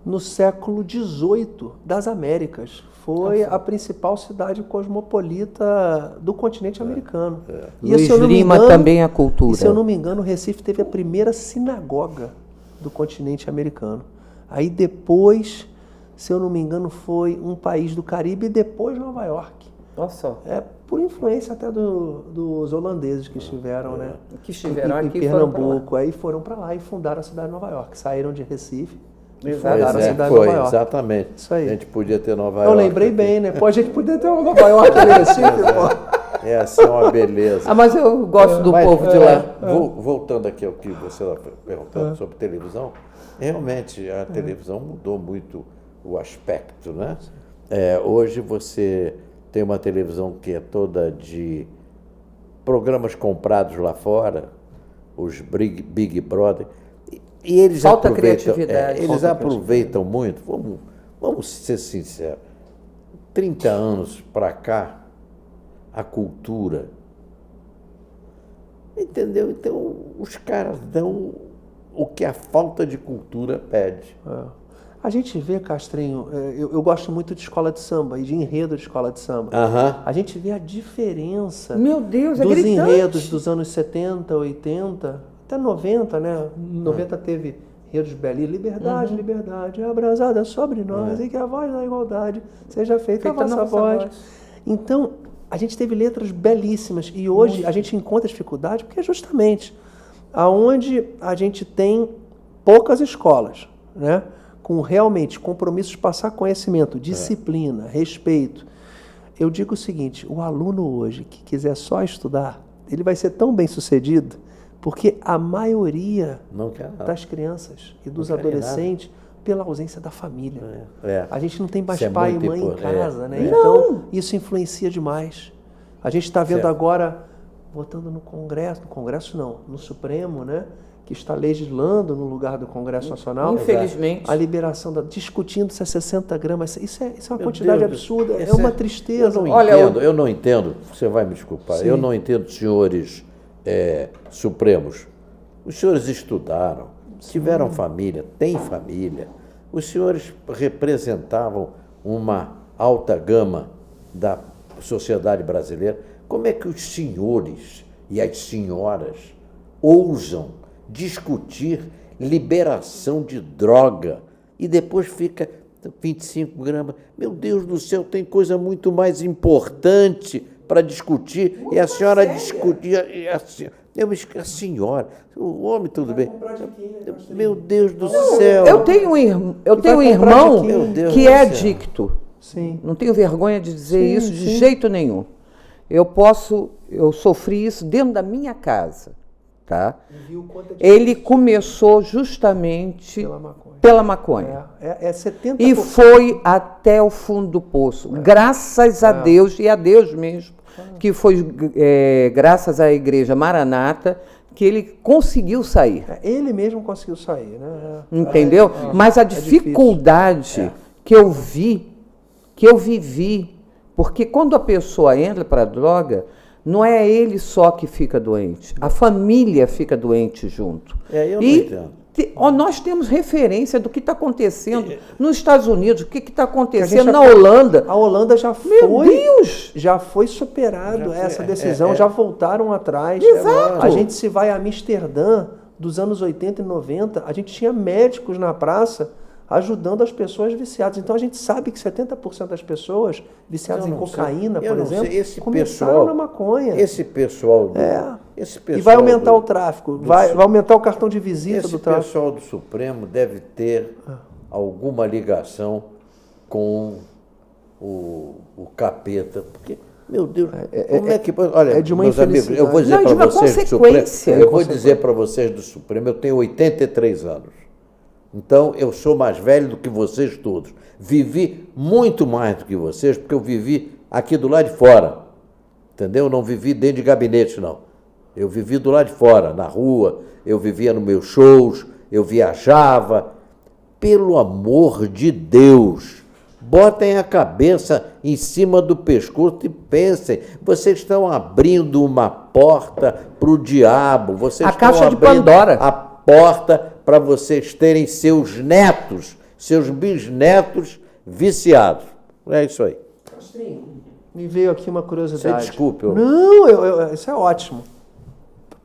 no século XVIII das Américas. Foi a principal cidade cosmopolita do continente americano. E, Luiz Lima também a cultura. E, se eu não me engano, Recife teve a primeira sinagoga do continente americano. Aí depois, se eu não me engano, foi um país do Caribe e depois Nova York. Nossa. Por influência até dos holandeses que estiveram, né? Que estiveram em aqui, Pernambuco. Aí foram para lá e fundaram a cidade de Nova York. Saíram de Recife e fundaram a cidade de Nova York. Exatamente. Isso aí. A gente podia ter Nova Eu York. lembrei bem, né? Pô, a gente podia ter um Nova York ali em Recife, pô. Essa é uma beleza. Mas eu gosto do povo de lá. Voltando aqui ao que você estava perguntando sobre televisão, realmente a televisão mudou muito o aspecto, né? Hoje você tem uma televisão que é toda de programas comprados lá fora, os Big Brother, e eles Falta aproveitam, criatividade. eles aproveitam muito, vamos ser sinceros, 30 anos para cá, a cultura, entendeu? Então, os caras dão o que a falta de cultura pede. A gente vê, Castrinho, eu gosto muito de escola de samba e de enredo de escola de samba. A gente vê a diferença Meu Deus, é dos gritante. enredos dos anos 70, 80, até 90, né? 90 teve enredos belíssimos. Liberdade, liberdade, abrasada sobre nós, e que a voz da igualdade seja feita a vossa voz. Então, a gente teve letras belíssimas e hoje a gente encontra dificuldade porque é justamente aonde a gente tem poucas escolas, né? Com realmente compromissos de passar conhecimento, disciplina, respeito. Eu digo o seguinte, o aluno hoje que quiser só estudar, ele vai ser tão bem sucedido porque a maioria das crianças e dos adolescentes, pela ausência da família. A gente não tem mais pai e mãe em casa, né? Então, isso influencia demais. A gente está vendo agora, votando no Congresso não, no Supremo, né? que está legislando no lugar do Congresso Nacional. Infelizmente. A liberação, discutindo se é 60 gramas. Isso é uma Meu quantidade Deus, absurda, é esse uma tristeza. Eu não entendo, você vai me desculpar, Sim. eu não entendo, senhores supremos. Os senhores estudaram, tiveram família, têm família. Os senhores representavam uma alta gama da sociedade brasileira. Como é que os senhores e as senhoras ousam discutir liberação de droga e depois fica 25 gramas? Meu Deus do céu, tem coisa muito mais importante para discutir. E a senhora discutia. A senhora, o homem, tudo bem. Meu Deus do céu. Eu tenho um irmão que é adicto. Sim. Não tenho vergonha de dizer isso de jeito nenhum. Eu sofri isso dentro da minha casa, tá? Ele começou justamente pela maconha. É 70%. E foi até o fundo do poço. Graças a Deus, e a Deus mesmo, que foi graças à Igreja Maranata, que ele conseguiu sair. Ele mesmo conseguiu sair, né? Entendeu? Mas a dificuldade que eu vivi, porque quando a pessoa entra para a droga, não é ele só que fica doente, a família fica doente junto. Eu não entendo. Nós temos referência do que está acontecendo nos Estados Unidos, o que está acontecendo na Holanda. A Holanda já foi superado essa decisão, já voltaram atrás. Exato. A gente se vai a Amsterdã dos anos 80 e 90, a gente tinha médicos na praça ajudando as pessoas viciadas. Então a gente sabe que 70% das pessoas viciadas em cocaína, por exemplo, começaram na maconha. Esse pessoal e vai aumentar o tráfico, vai aumentar o cartão de visita do tráfico. Esse pessoal do Supremo deve ter alguma ligação com o capeta, porque, meu Deus, como é que... Olha, de uma meus amigos, eu vou dizer para vocês do Supremo, eu vou dizer para vocês do Supremo, eu tenho 83 anos. Então, eu sou mais velho do que vocês todos. Vivi muito mais do que vocês, porque eu vivi aqui do lado de fora. Entendeu? Eu não vivi dentro de gabinete, não. Eu vivi do lado de fora, na rua, eu vivia nos meus shows, eu viajava. Pelo amor de Deus, botem a cabeça em cima do pescoço e pensem. Vocês estão abrindo uma porta para o diabo. Vocês estão caixa de abrindo Pandora. a porta para vocês terem seus netos, seus bisnetos viciados. É isso aí. Me veio aqui uma curiosidade. Você desculpe. Não, isso é ótimo.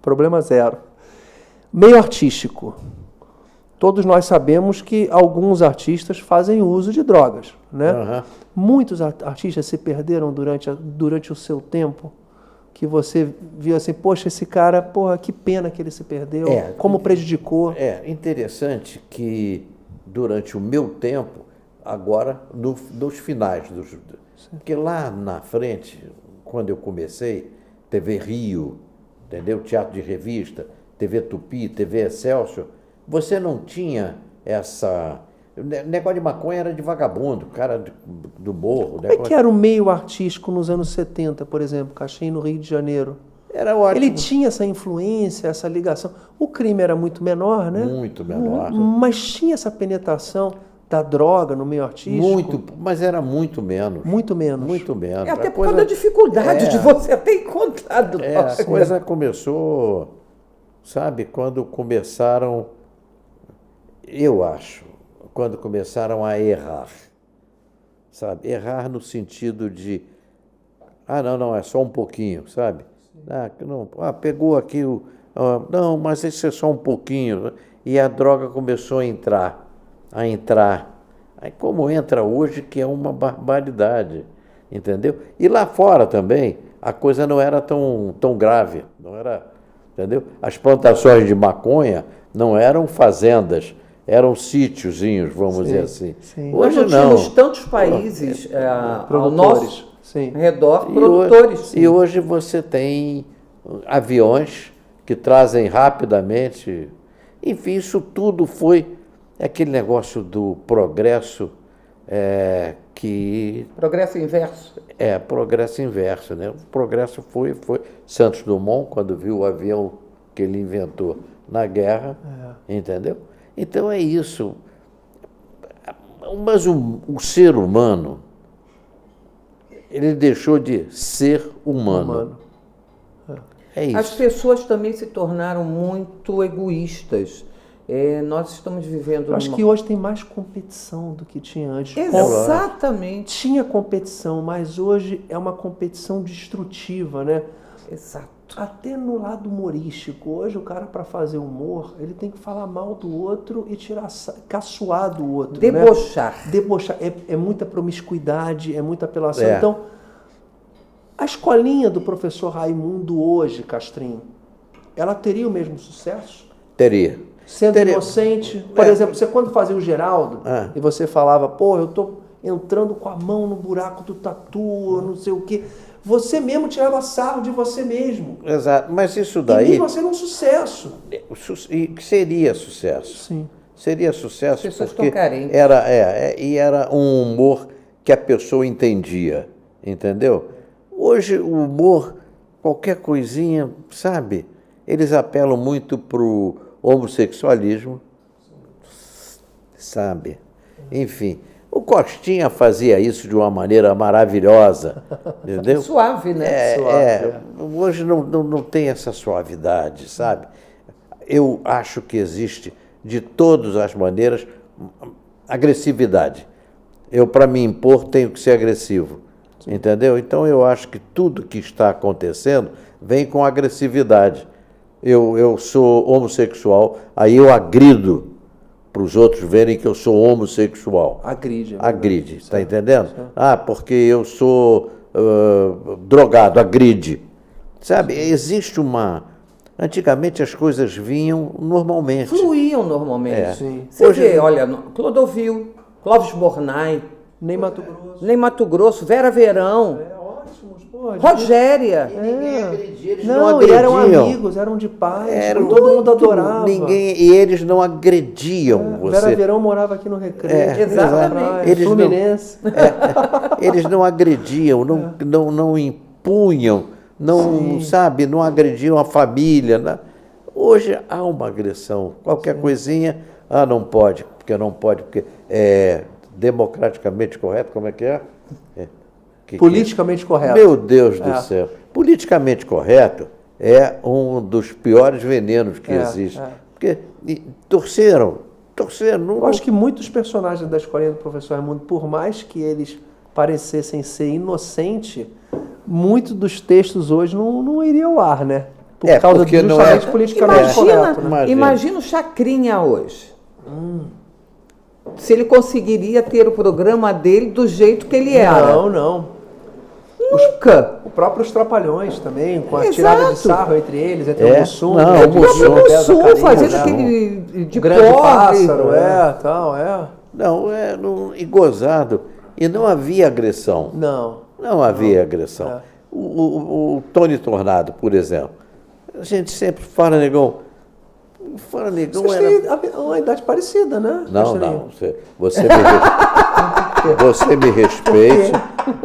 Problema zero. Meio artístico. Todos nós sabemos que alguns artistas fazem uso de drogas, né? Muitos artistas se perderam durante o seu tempo, que você viu assim, poxa, esse cara, porra, que pena que ele se perdeu, como prejudicou. É interessante que durante o meu tempo, agora, nos finais, porque lá na frente, quando eu comecei, TV Rio, entendeu? Teatro de Revista, TV Tupi, TV Excelsior, você não tinha essa... Negócio de maconha era de vagabundo, cara do morro. Como é que era o meio artístico nos anos 70, por exemplo, Caxim, no Rio de Janeiro? Era ótimo. Ele tinha essa influência, essa ligação. O crime era muito menor, né? Muito menor. Mas tinha essa penetração da droga no meio artístico? Muito, mas era muito menos. Muito menos. Muito menos. Até por causa da dificuldade de você ter encontrado droga. A coisa começou, sabe, quando começaram, eu acho, quando começaram a errar, sabe? Errar no sentido de, não, é só um pouquinho, sabe? Pegou aqui não, mas esse é só um pouquinho. E a droga começou a entrar. Aí como entra hoje, que é uma barbaridade, entendeu? E lá fora também, a coisa não era tão grave, não era, entendeu? As plantações de maconha não eram fazendas, eram sítiozinhos, vamos dizer assim. Sim. Hoje não. Tínhamos tantos países ao nosso redor, produtores. E hoje você tem aviões que trazem rapidamente. Enfim, isso tudo foi aquele negócio do progresso Progresso inverso. Progresso inverso, né? O progresso foi Santos Dumont, quando viu o avião que ele inventou, na guerra, entendeu? Então é isso. Mas o ser humano, ele deixou de ser humano. É isso. As pessoas também se tornaram muito egoístas. Nós estamos vivendo... Eu acho que hoje tem mais competição do que tinha antes. Exatamente. Tinha competição, mas hoje é uma competição destrutiva, né? Exato. Até no lado humorístico. Hoje o cara, para fazer humor, ele tem que falar mal do outro e caçoar do outro. Debochar. Né? Debochar. É muita promiscuidade, é muita apelação. É. Então, a escolinha do professor Raimundo hoje, Castrinho, ela teria o mesmo sucesso? Teria. Sendo inocente. Por exemplo, você quando fazia o Geraldo, e você falava, pô, eu tô entrando com a mão no buraco do tatu, não sei o quê. Você mesmo tirava sarro de você mesmo. Exato, mas isso daí... E mesmo assim era um sucesso. E seria sucesso. Sim. Seria sucesso. As pessoas porque estão carentes. era um humor que a pessoa entendia, entendeu? Hoje o humor, qualquer coisinha, sabe? Eles apelam muito pro homossexualismo, sabe? Enfim... O Costinha fazia isso de uma maneira maravilhosa, entendeu? Suave, né? Hoje não tem essa suavidade, sabe? Eu acho que existe, de todas as maneiras, agressividade. Eu, para me impor, tenho que ser agressivo, entendeu? Então, eu acho que tudo que está acontecendo vem com agressividade. Eu sou homossexual, aí eu agrido para os outros verem que eu sou homossexual. Agride. Agride, está entendendo? Porque eu sou drogado, agride. Sabe, existe uma... Antigamente as coisas vinham normalmente. Fluíam normalmente. Sim. Você vê, olha, Clodovil, Clóvis Bornai, Nem Mato Grosso. nem Mato Grosso, Vera Verão, Ótimos, pô. Rogéria. Ninguém agredia, eles Não, e eram amigos, eram de paz, todo mundo adorava. E eles não agrediam você. Vera Verão morava aqui no Recreio. Exatamente. Eles Fluminense. Eles não agrediam, não impunham, sabe, não agrediam a família. Né? Hoje há uma agressão. Qualquer coisinha, não pode, porque é democraticamente correto, como é que é? Politicamente correto. Meu Deus do céu. Politicamente correto é um dos piores venenos que existe. Porque torceram. Eu acho que muitos personagens da escolinha do professor Raimundo, por mais que eles parecessem ser inocentes, muitos dos textos hoje não iriam ao ar, né? Por causa porque do não justamente politicamente correto. Né? Imagina o Chacrinha hoje. Se ele conseguiria ter o programa dele do jeito que ele era. Não. Nunca. Os próprios Trapalhões também, com a Exato. tirada de sarro entre eles, entre o Mussum, Não, o o Mussum, Mussum fazendo aquele de grande pobre. pássaro, tal. E gozado. E não havia agressão. Não havia agressão. O Tony Tornado, por exemplo. A gente sempre fala, negão. Vocês têm uma idade parecida, né? Não. Você me respeite.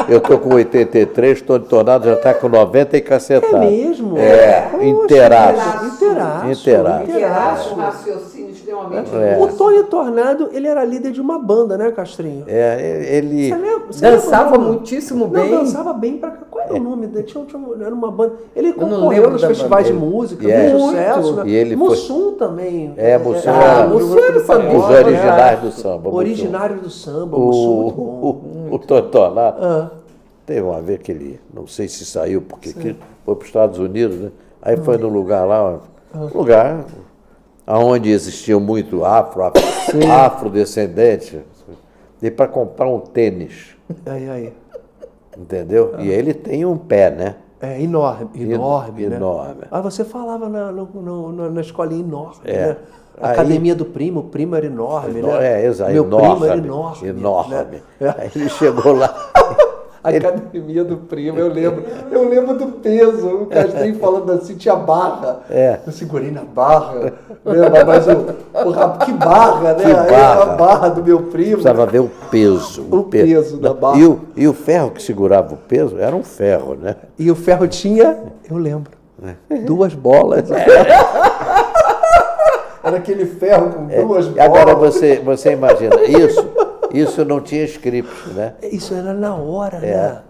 Eu estou com 83, Tony Tornado já está com 90 e cacetado. É mesmo? Inteiraço. Raciocínio extremamente. O Tony Tornado, ele era líder de uma banda, né, Castrinho? Ele... Você Dançava lembra? muitíssimo bem. Não, dançava bem pra... Qual era o nome dele? Era uma banda... Ele não concorreu lembro nos da festivais de banda. música, fez sucesso. Né? E ele Mussum também. Mussum Mussum era sambista. Os originais do samba. Originário do samba, Mussum, muito bom. O Tony Tornado, teve uma vez que ele, não sei se saiu, porque foi para os Estados Unidos, né? Aí foi no lugar lá, um lugar onde existiam muito afrodescendentes, e para comprar um tênis. Aí. Entendeu? E ele tem um pé, né? É enorme, né? Enorme. Você falava na escolinha enorme, né? Aí, Academia do Primo, o primo era enorme, né? Exato. Meu enorme, primo era enorme. Né? Aí ele chegou lá. Academia do Primo, eu lembro do peso, o Castrinho falando assim, tinha barra. Eu segurei na barra, mas que barra, né? A barra do meu primo. Precisava ver o peso. O peso da barra. E o ferro que segurava o peso era um ferro, né? E o ferro tinha, eu lembro, 2 bolas. Era aquele ferro com duas bolas. Agora você imagina, isso não tinha script, né? Isso era na hora, né?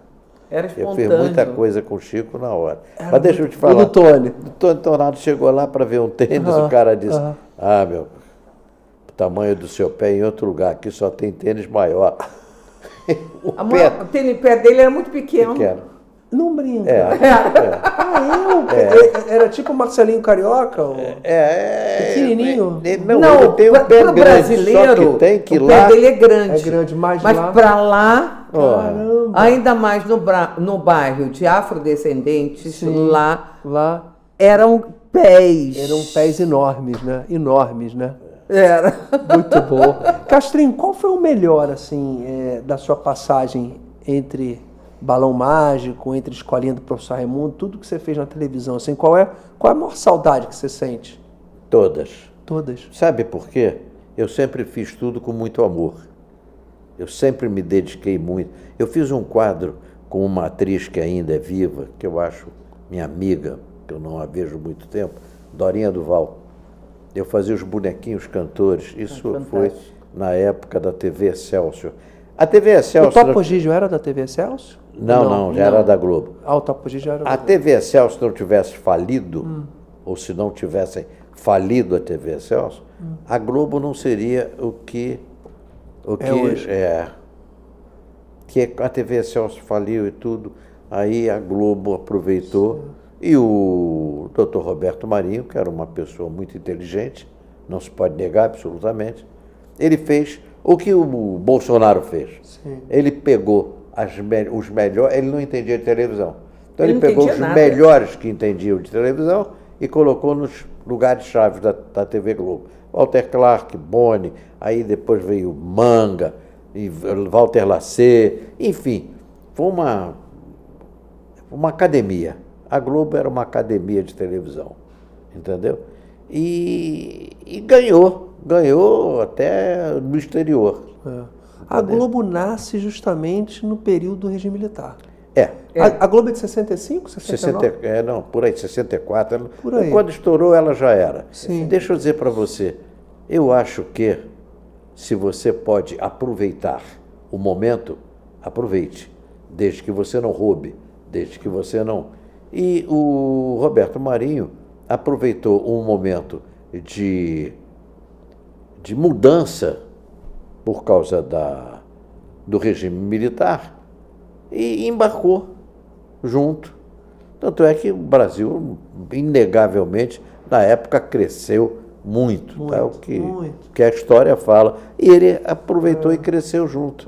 Era Eu espontâneo. fiz muita coisa com o Chico na hora. Mas deixa eu te falar. E do Tony? O Tony Tornado chegou lá para ver um tênis, o cara disse, meu, o tamanho do seu pé em outro lugar, aqui só tem tênis maior. O pé dele era muito pequeno. Não brinca. É. Era tipo o Marcelinho Carioca? Pequenininho? Não, ele tem um pé pro grande, brasileiro, só que tem que o lá... pé dele é grande. É grande, mas lá... para lá, Caramba. ainda mais no bairro de afrodescendentes, Sim. lá eram pés. Eram pés enormes, né? Enormes, né? Era. Muito bom. Castrinho, qual foi o melhor, assim, da sua passagem entre Balão Mágico, entre Escolinha do Professor Raimundo, tudo que você fez na televisão, assim, qual é a maior saudade que você sente? Todas. Todas. Sabe por quê? Eu sempre fiz tudo com muito amor. Eu sempre me dediquei muito. Eu fiz um quadro com uma atriz que ainda é viva, que eu acho minha amiga, que eu não a vejo há muito tempo, Dorinha Duval. Eu fazia os bonequinhos cantores. Isso foi na época da TV Excelsior. A TV Excelsior... O Topo Gigio era da TV Excelsior? Não, já era da Globo. O Topo Gigio era da Globo. A TV Excelsior, se não tivesse falido, ou se não tivessem falido a TV Excelsior, a Globo não seria o que hoje. Que a TV Excelsior faliu e tudo, aí a Globo aproveitou. E o Dr. Roberto Marinho, que era uma pessoa muito inteligente, não se pode negar absolutamente, ele fez o que o Bolsonaro fez. Sim. Ele pegou os melhores, ele não entendia de televisão. Então Ele ele não pegou entendia os nada. melhores que entendiam de televisão e colocou nos lugares-chave da TV Globo. Walter Clark, Boni, aí depois veio Manga, e Walter Lacer, enfim, foi uma academia. A Globo era uma academia de televisão, entendeu? E ganhou até no exterior. A Globo nasce justamente no período do regime militar. É. A Globo é de 65, 69? Não, por aí, 64. Por aí. Quando estourou, ela já era. Sim. Deixa eu dizer para você, eu acho que se você pode aproveitar o momento, aproveite, desde que você não roube, desde que você não... E o Roberto Marinho aproveitou um momento de mudança por causa do regime militar e embarcou junto. Tanto é que o Brasil, inegavelmente, na época, cresceu muito, tá? O que a história fala. E ele aproveitou e cresceu junto.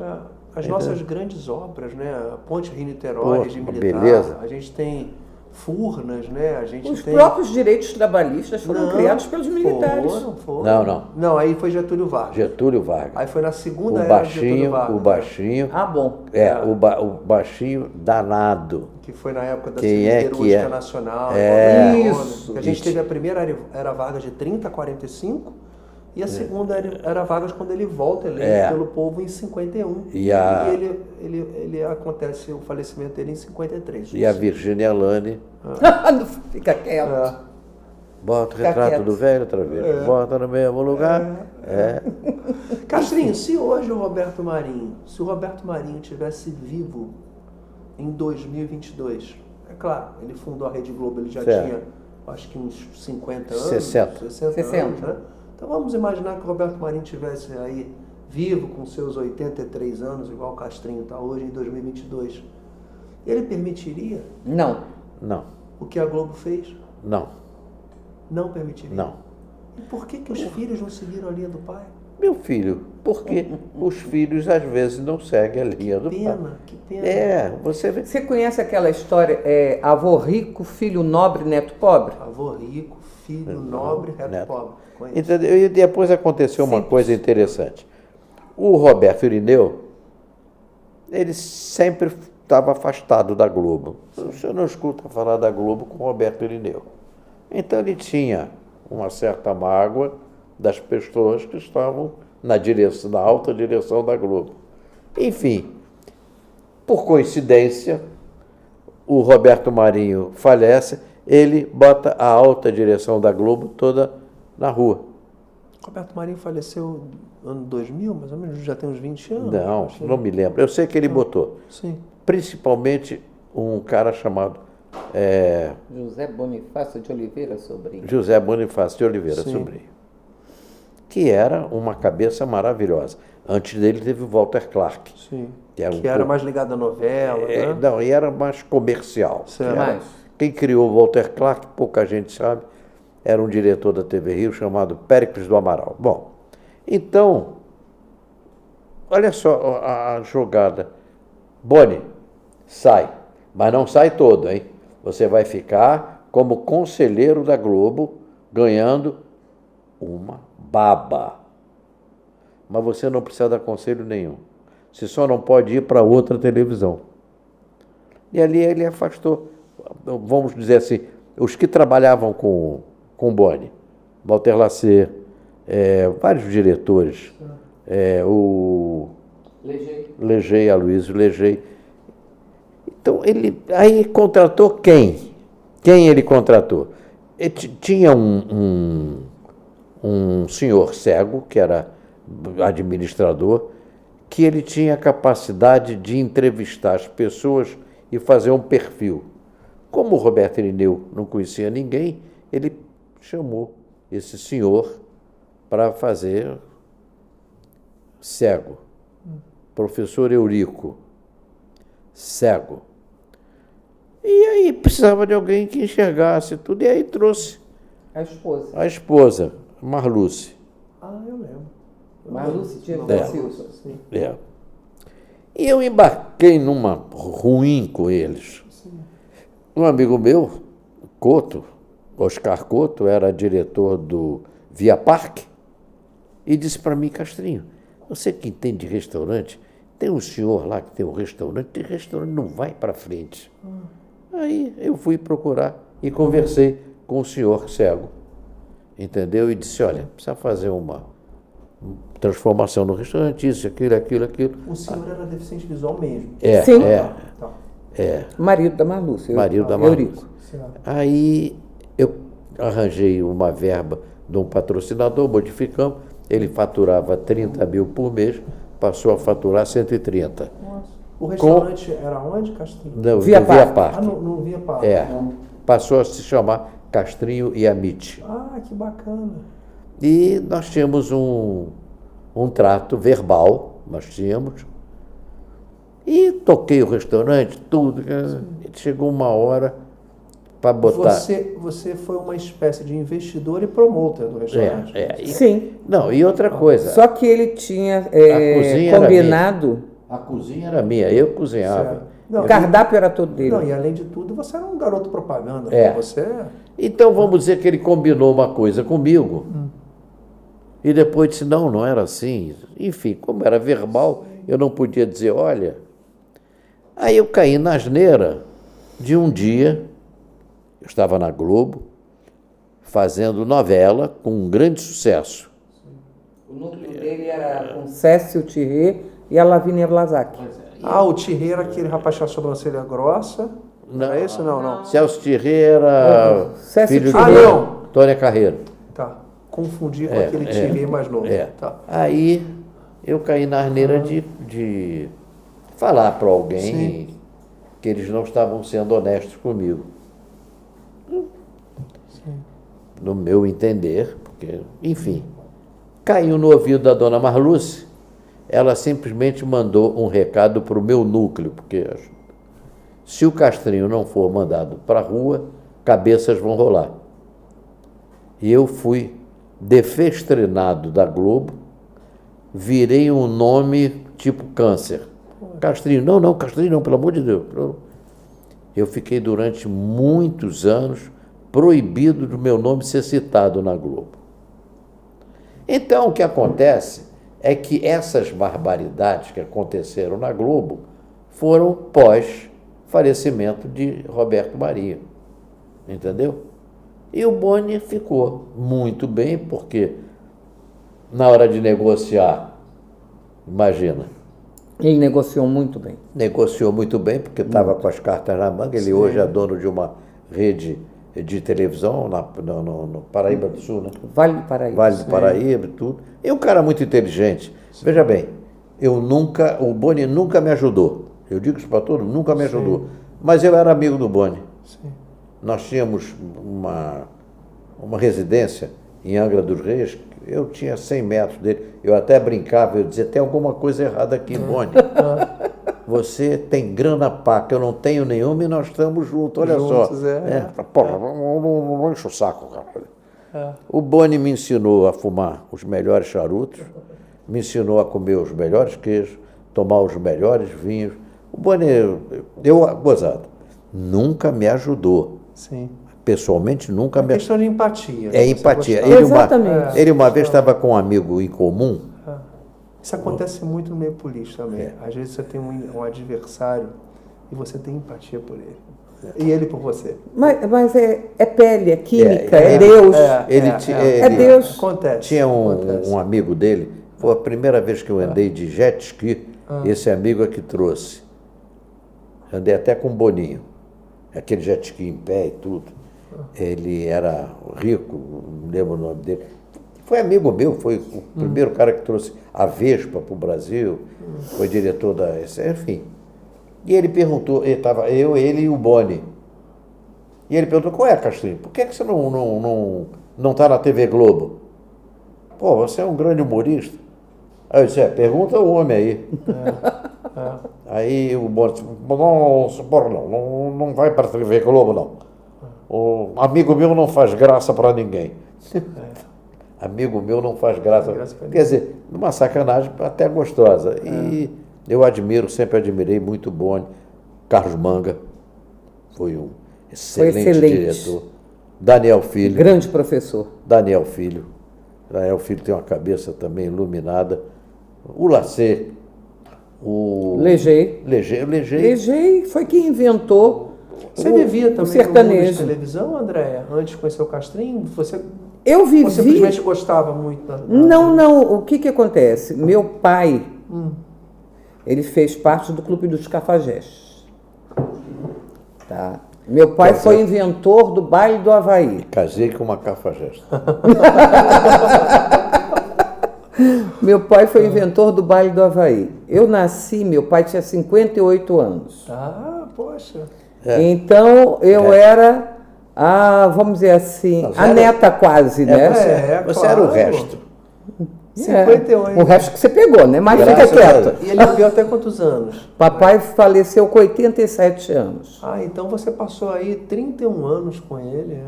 As nossas grandes obras, né? A Ponte Rio-Niterói, regime militar. Beleza. A gente tem Furnas, né? A gente Os tem... próprios direitos trabalhistas foram criados pelos militares. Foram. Não. Não, aí foi Getúlio Vargas. Getúlio Vargas. Aí foi na segunda era de Getúlio Vargas. O baixinho. Ah, bom. O baixinho danado. Que foi na época da Quem é Siderúrgica que é? Nacional. Isso. Que a gente teve a primeira era Vargas de 30 a 45 e a segunda era Vargas quando ele volta eleito pelo povo em 51. E ele acontece o falecimento dele em 53. E a Virgínia Lane. Não fica quieto. Bota o retrato do velho outra vez. Bota no mesmo lugar. Castrinho, se hoje o Roberto Marinho tivesse vivo em 2022, é claro, ele fundou a Rede Globo, ele já tinha, acho que uns 50 anos. 60 anos, né? Então vamos imaginar que o Roberto Marinho estivesse aí vivo com seus 83 anos, igual o Castrinho está hoje, em 2022. Ele permitiria Não. o que a Globo fez? Não. Não permitiria? Não. E por que os filhos não seguiram a linha do pai? Meu filho, porque os filhos às vezes não seguem a linha do pai. Que pena. Você vê. Você conhece aquela história, avô rico, filho nobre, neto pobre? Avô rico, filho nobre, neto pobre. Conheço. Entendeu? E depois aconteceu uma coisa interessante. O Roberto Irineu, ele sempre estava afastado da Globo. Você não escuta falar da Globo com o Roberto Irineu. Então ele tinha uma certa mágoa das pessoas que estavam na alta direção da Globo. Enfim, por coincidência, o Roberto Marinho falece, ele bota a alta direção da Globo toda na rua. Roberto Marinho faleceu no ano 2000, mais ou menos, já tem uns 20 anos. Não me lembro. Eu sei que ele botou. Sim. Principalmente um cara chamado José Bonifácio de Oliveira Sobrinho. José Bonifácio de Oliveira Sim. Sobrinho, que era uma cabeça maravilhosa. Antes dele teve o Walter Clark. Sim. Que era, era mais ligado à novela, né? Não, e era mais comercial. Certo. Mais. Quem criou o Walter Clark, pouca gente sabe, era um diretor da TV Rio chamado Péricles do Amaral. Bom, então, olha só a jogada. Boni, sai, mas não sai todo, hein? Você vai ficar como conselheiro da Globo, ganhando uma baba. Mas você não precisa dar conselho nenhum. Você só não pode ir para outra televisão. E ali ele afastou, vamos dizer assim, os que trabalhavam com Boni, Walter Lacer, vários diretores, o Legei, Aloysio Legei. Então, ele aí contratou quem? Quem ele contratou? Tinha um senhor cego, que era administrador, que ele tinha a capacidade de entrevistar as pessoas e fazer um perfil. Como o Roberto Irineu não conhecia ninguém, ele chamou esse senhor para fazer cego. Professor Eurico, cego. E aí precisava de alguém que enxergasse tudo, e aí trouxe a esposa, Marluce. Ah, eu lembro. Marluce tinha Silva. Sim. E eu embarquei numa ruim com eles. Sim. Um amigo meu, Couto, Oscar Couto, era diretor do Via Parque, e disse para mim: Castrinho, você que entende de restaurante, tem um senhor lá que tem um restaurante não vai para frente. Aí eu fui procurar e conversei com o senhor cego, entendeu? E disse: olha, precisa fazer uma transformação no restaurante, isso, aquilo. O senhor era deficiente visual mesmo? Sim. Tá. Marido da Marluce. Marido da Marluce. Eurico. Aí eu arranjei uma verba de um patrocinador, modificamos, ele faturava 30 mil por mês, passou a faturar 130. Nossa. O restaurante era onde, Castrinho? Não, Via no Via Parque. Parque. No Via Parque. Passou a se chamar Castrinho e Amite. Ah, que bacana. E nós tínhamos um trato verbal, nós tínhamos, e toquei o restaurante, tudo. Chegou uma hora para botar... Você foi uma espécie de investidor e promotor do restaurante. Sim. Não, e outra coisa... Só que ele tinha cozinha era combinado... A cozinha era minha, eu cozinhava. Certo. Não, O cardápio era todo dele. Não, e além de tudo, você era um garoto propaganda. Você... Então vamos dizer que ele combinou uma coisa comigo. E depois disse: não era assim. Enfim, como era verbal, eu não podia dizer: olha. Aí eu caí na asneira de um dia, eu estava na Globo, fazendo novela com um grande sucesso. O núcleo dele era com Cécio Thierry e a Lavínia Blazac. O Thierry era aquele rapaz com a sobrancelha grossa. Não é esse? Não. Celso Thierry era Cécio filho Thierry. de Tônia Carreiro. Tá. Confundi com aquele Thierry mais novo. Tá. Aí eu caí na asneira de falar para alguém que eles não estavam sendo honestos comigo. No meu entender, porque, enfim, caiu no ouvido da dona Marluce. Ela simplesmente mandou um recado para o meu núcleo, porque se o Castrinho não for mandado para a rua, cabeças vão rolar. E eu fui defestrenado da Globo, virei um nome tipo câncer. Castrinho, não, Castrinho não, pelo amor de Deus. Eu fiquei durante muitos anos proibido do meu nome ser citado na Globo. Então, o que acontece é que essas barbaridades que aconteceram na Globo foram pós-falecimento de Roberto Marinho, entendeu? E o Boni ficou muito bem, porque na hora de negociar, imagina... Ele negociou muito bem. Negociou muito bem, porque estava com as cartas na manga. Ele hoje é dono de uma rede de televisão no Paraíba do Sul, né? Vale do Paraíba. Vale do Paraíba e tudo. E um cara muito inteligente. Veja bem, o Boni nunca me ajudou. Eu digo isso para todo mundo, nunca me ajudou. Mas eu era amigo do Boni. Nós tínhamos uma residência em Angra dos Reis, eu tinha 100 metros dele. Eu até brincava, eu dizia, tem alguma coisa errada aqui, Boni. Você tem grana paca, eu não tenho nenhuma e nós estamos juntos, olha juntos, só. Porra, não enche o saco, cara. O Boni me ensinou a fumar os melhores charutos, me ensinou a comer os melhores queijos, tomar os melhores vinhos. O Boni, gozado, nunca me ajudou. Sim. Pessoalmente, nunca me... É questão de empatia. É empatia. Exatamente. Ele uma vez estava com um amigo em comum. Isso acontece muito no meio político também. Às vezes você tem um adversário e você tem empatia por ele. E ele por você. Mas é pele, é química, é Deus. É Deus. Acontece. Tinha um amigo dele, foi a primeira vez que eu andei de jet ski, esse amigo é que trouxe. Andei até com um Boninho, aquele jet ski em pé e tudo. Ele era rico, não lembro o nome dele. Foi amigo meu, foi o primeiro cara que trouxe a Vespa para o Brasil, foi diretor da... Enfim. E ele perguntou, ele e o Boni. E ele perguntou, qual é, Castrinho? Por que você não está na TV Globo? Pô, você é um grande humorista. Aí eu disse, pergunta o homem aí. Aí o Boni disse, não vai para a TV Globo, não. O amigo meu não faz graça para ninguém. Amigo meu não faz graça. Quer dizer, uma sacanagem até gostosa. E eu sempre admirei muito o Boni. Carlos Manga foi um excelente diretor. Daniel Filho. Grande professor. Daniel Filho tem uma cabeça também iluminada. O Lacer. O Leger foi quem inventou Você vivia também o sertanejo. de televisão, Andréia? Antes de conhecer o Castrinho? Eu vivi... Você simplesmente gostava muito? Não. O que acontece? Meu pai, ele fez parte do Clube dos Cafajestes. Tá? Meu pai foi inventor do baile do Havaí. Casei com uma cafajeste. Meu pai foi inventor do baile do Havaí. Eu nasci, meu pai tinha 58 anos. Ah, poxa. Então, eu era, vamos dizer assim, neta quase, né? Você era o resto. 58. O resto que você pegou, né? Mas fica quieto. E ele viveu até quantos anos? Papai faleceu com 87 anos. Então você passou aí 31 anos com ele.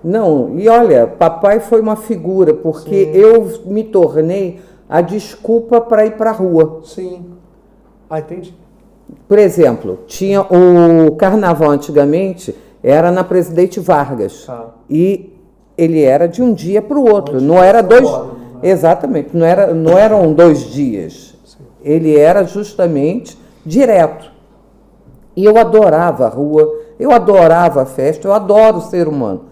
Não, e olha, papai foi uma figura, porque eu me tornei a desculpa para ir para a rua. Sim. Entendi. Por exemplo, tinha o carnaval antigamente, era na Presidente Vargas. E ele era de um dia para o outro, não era dois... Exatamente, não eram 2 dias. Ele era justamente direto. E eu adorava a rua, eu adorava a festa, eu adoro o ser humano.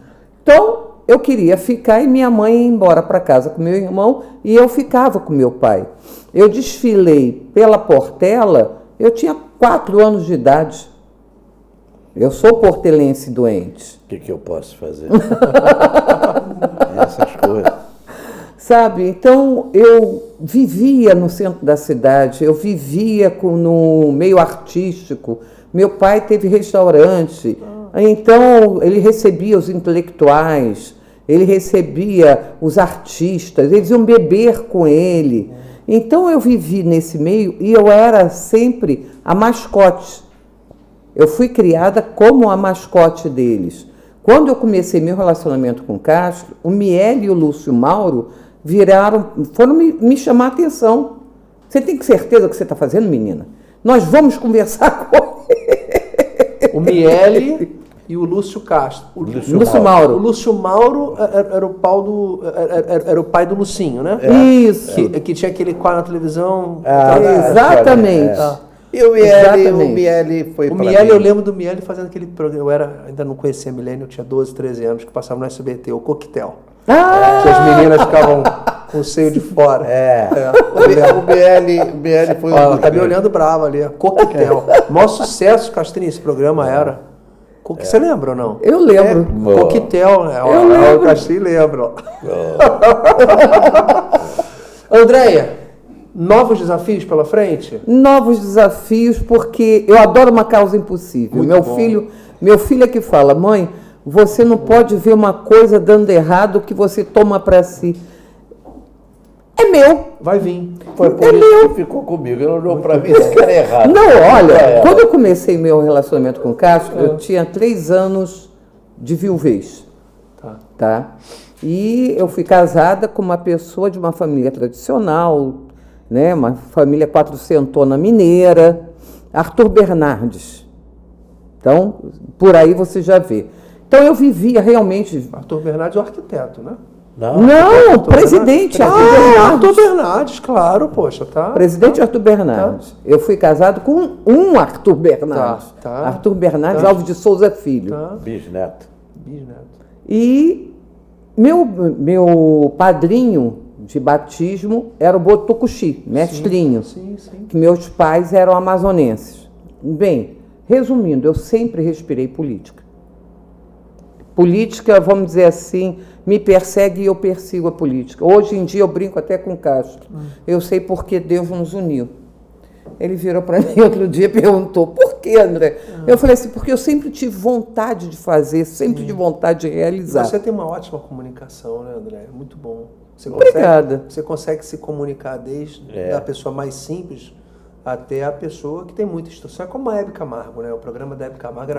Então, eu queria ficar e minha mãe ia embora para casa com meu irmão e eu ficava com meu pai. Eu desfilei pela Portela, eu tinha 4 anos de idade. Eu sou portelense doente. O que eu posso fazer? Essas coisas. Sabe, então eu vivia no centro da cidade, eu vivia no meio artístico, meu pai teve restaurante, então ele recebia os intelectuais, ele recebia os artistas, eles iam beber com ele. Então eu vivi nesse meio e eu era sempre a mascote. Eu fui criada como a mascote deles. Quando eu comecei meu relacionamento com o Castro, o Miele e o Lúcio Mauro foram me chamar a atenção. Você tem certeza que você está fazendo, menina? Nós vamos conversar com ele. O Miele e o Lúcio Castro. O Lúcio Mauro. O Lúcio Mauro era o pai do Lucinho, né? Isso. Que tinha aquele quadro na televisão. Exatamente. E o Miele foi O Miele, eu lembro do Miele fazendo aquele programa. Ainda não conhecia Milênio, eu tinha 12, 13 anos, que passava no SBT, o Coquetel. Que as meninas ficavam com o seio de fora. O Miele foi ela tá me olhando brava ali. Coquetel. O maior sucesso, Castrinho, esse programa era. Você lembra ou não? Eu lembro. Coquetel, né? Eu lembro. O Castilho lembra. Ó. Andréia, novos desafios pela frente? Novos desafios, porque eu adoro uma causa impossível. Meu filho é que fala, mãe, você não pode ver uma coisa dando errado que você toma para si. É meu. Vai vir. Foi por isso que ficou comigo. Ele olhou para mim e disse que era errado. Não, olha, quando eu comecei meu relacionamento com o Castro, eu tinha 3 anos de viuvez. Tá? E eu fui casada com uma pessoa de uma família tradicional, né? Uma família quatrocentona mineira, Arthur Bernardes. Então, por aí você já vê. Então, eu vivia realmente... Arthur Bernardes é o arquiteto, né? Não, presidente Arthur Bernardes. Arthur Bernardes, claro, poxa, tá. Presidente Arthur Bernardes. Eu fui casado com um Arthur Bernardes. Arthur Bernardes Alves de Souza Filho. Bisneto. E meu padrinho de batismo era o Botucuxi, mestrinho. Sim. Que meus pais eram amazonenses. Bem, resumindo, eu sempre respirei política. Política, vamos dizer assim, me persegue e eu persigo a política. Hoje em dia eu brinco até com o Castro. Eu sei por que Deus nos uniu. Ele virou para mim outro dia e perguntou, por que, André? Eu falei assim, porque eu sempre tive vontade de fazer, sempre tive vontade de realizar. Você tem uma ótima comunicação, né, André? Muito bom. Obrigada. Você consegue se comunicar desde a pessoa mais simples até a pessoa que tem muita instrução. É como a Hebe Camargo, né? O programa da Hebe Camargo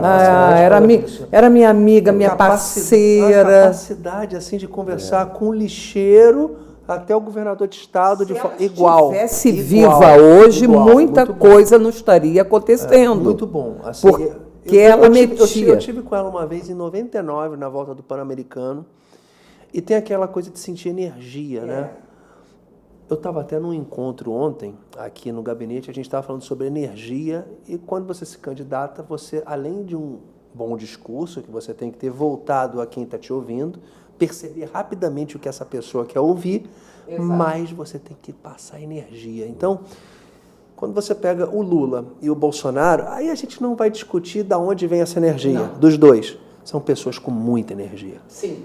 era minha amiga, minha parceira. A capacidade, assim, de conversar com o lixeiro até o governador de estado de forma igual. Se estivesse viva hoje, muita coisa não estaria acontecendo. Muito bom. Assim, porque ela metia. Eu tive com ela uma vez em 99, na volta do Pan-Americano, e tem aquela coisa de sentir energia, né? Eu estava até num encontro ontem, aqui no gabinete, a gente estava falando sobre energia, e quando você se candidata, você, além de um bom discurso, que você tem que ter voltado a quem está te ouvindo, perceber rapidamente o que essa pessoa quer ouvir, mas você tem que passar energia. Então, quando você pega o Lula e o Bolsonaro, aí a gente não vai discutir de onde vem essa energia, dos dois. São pessoas com muita energia. Sim.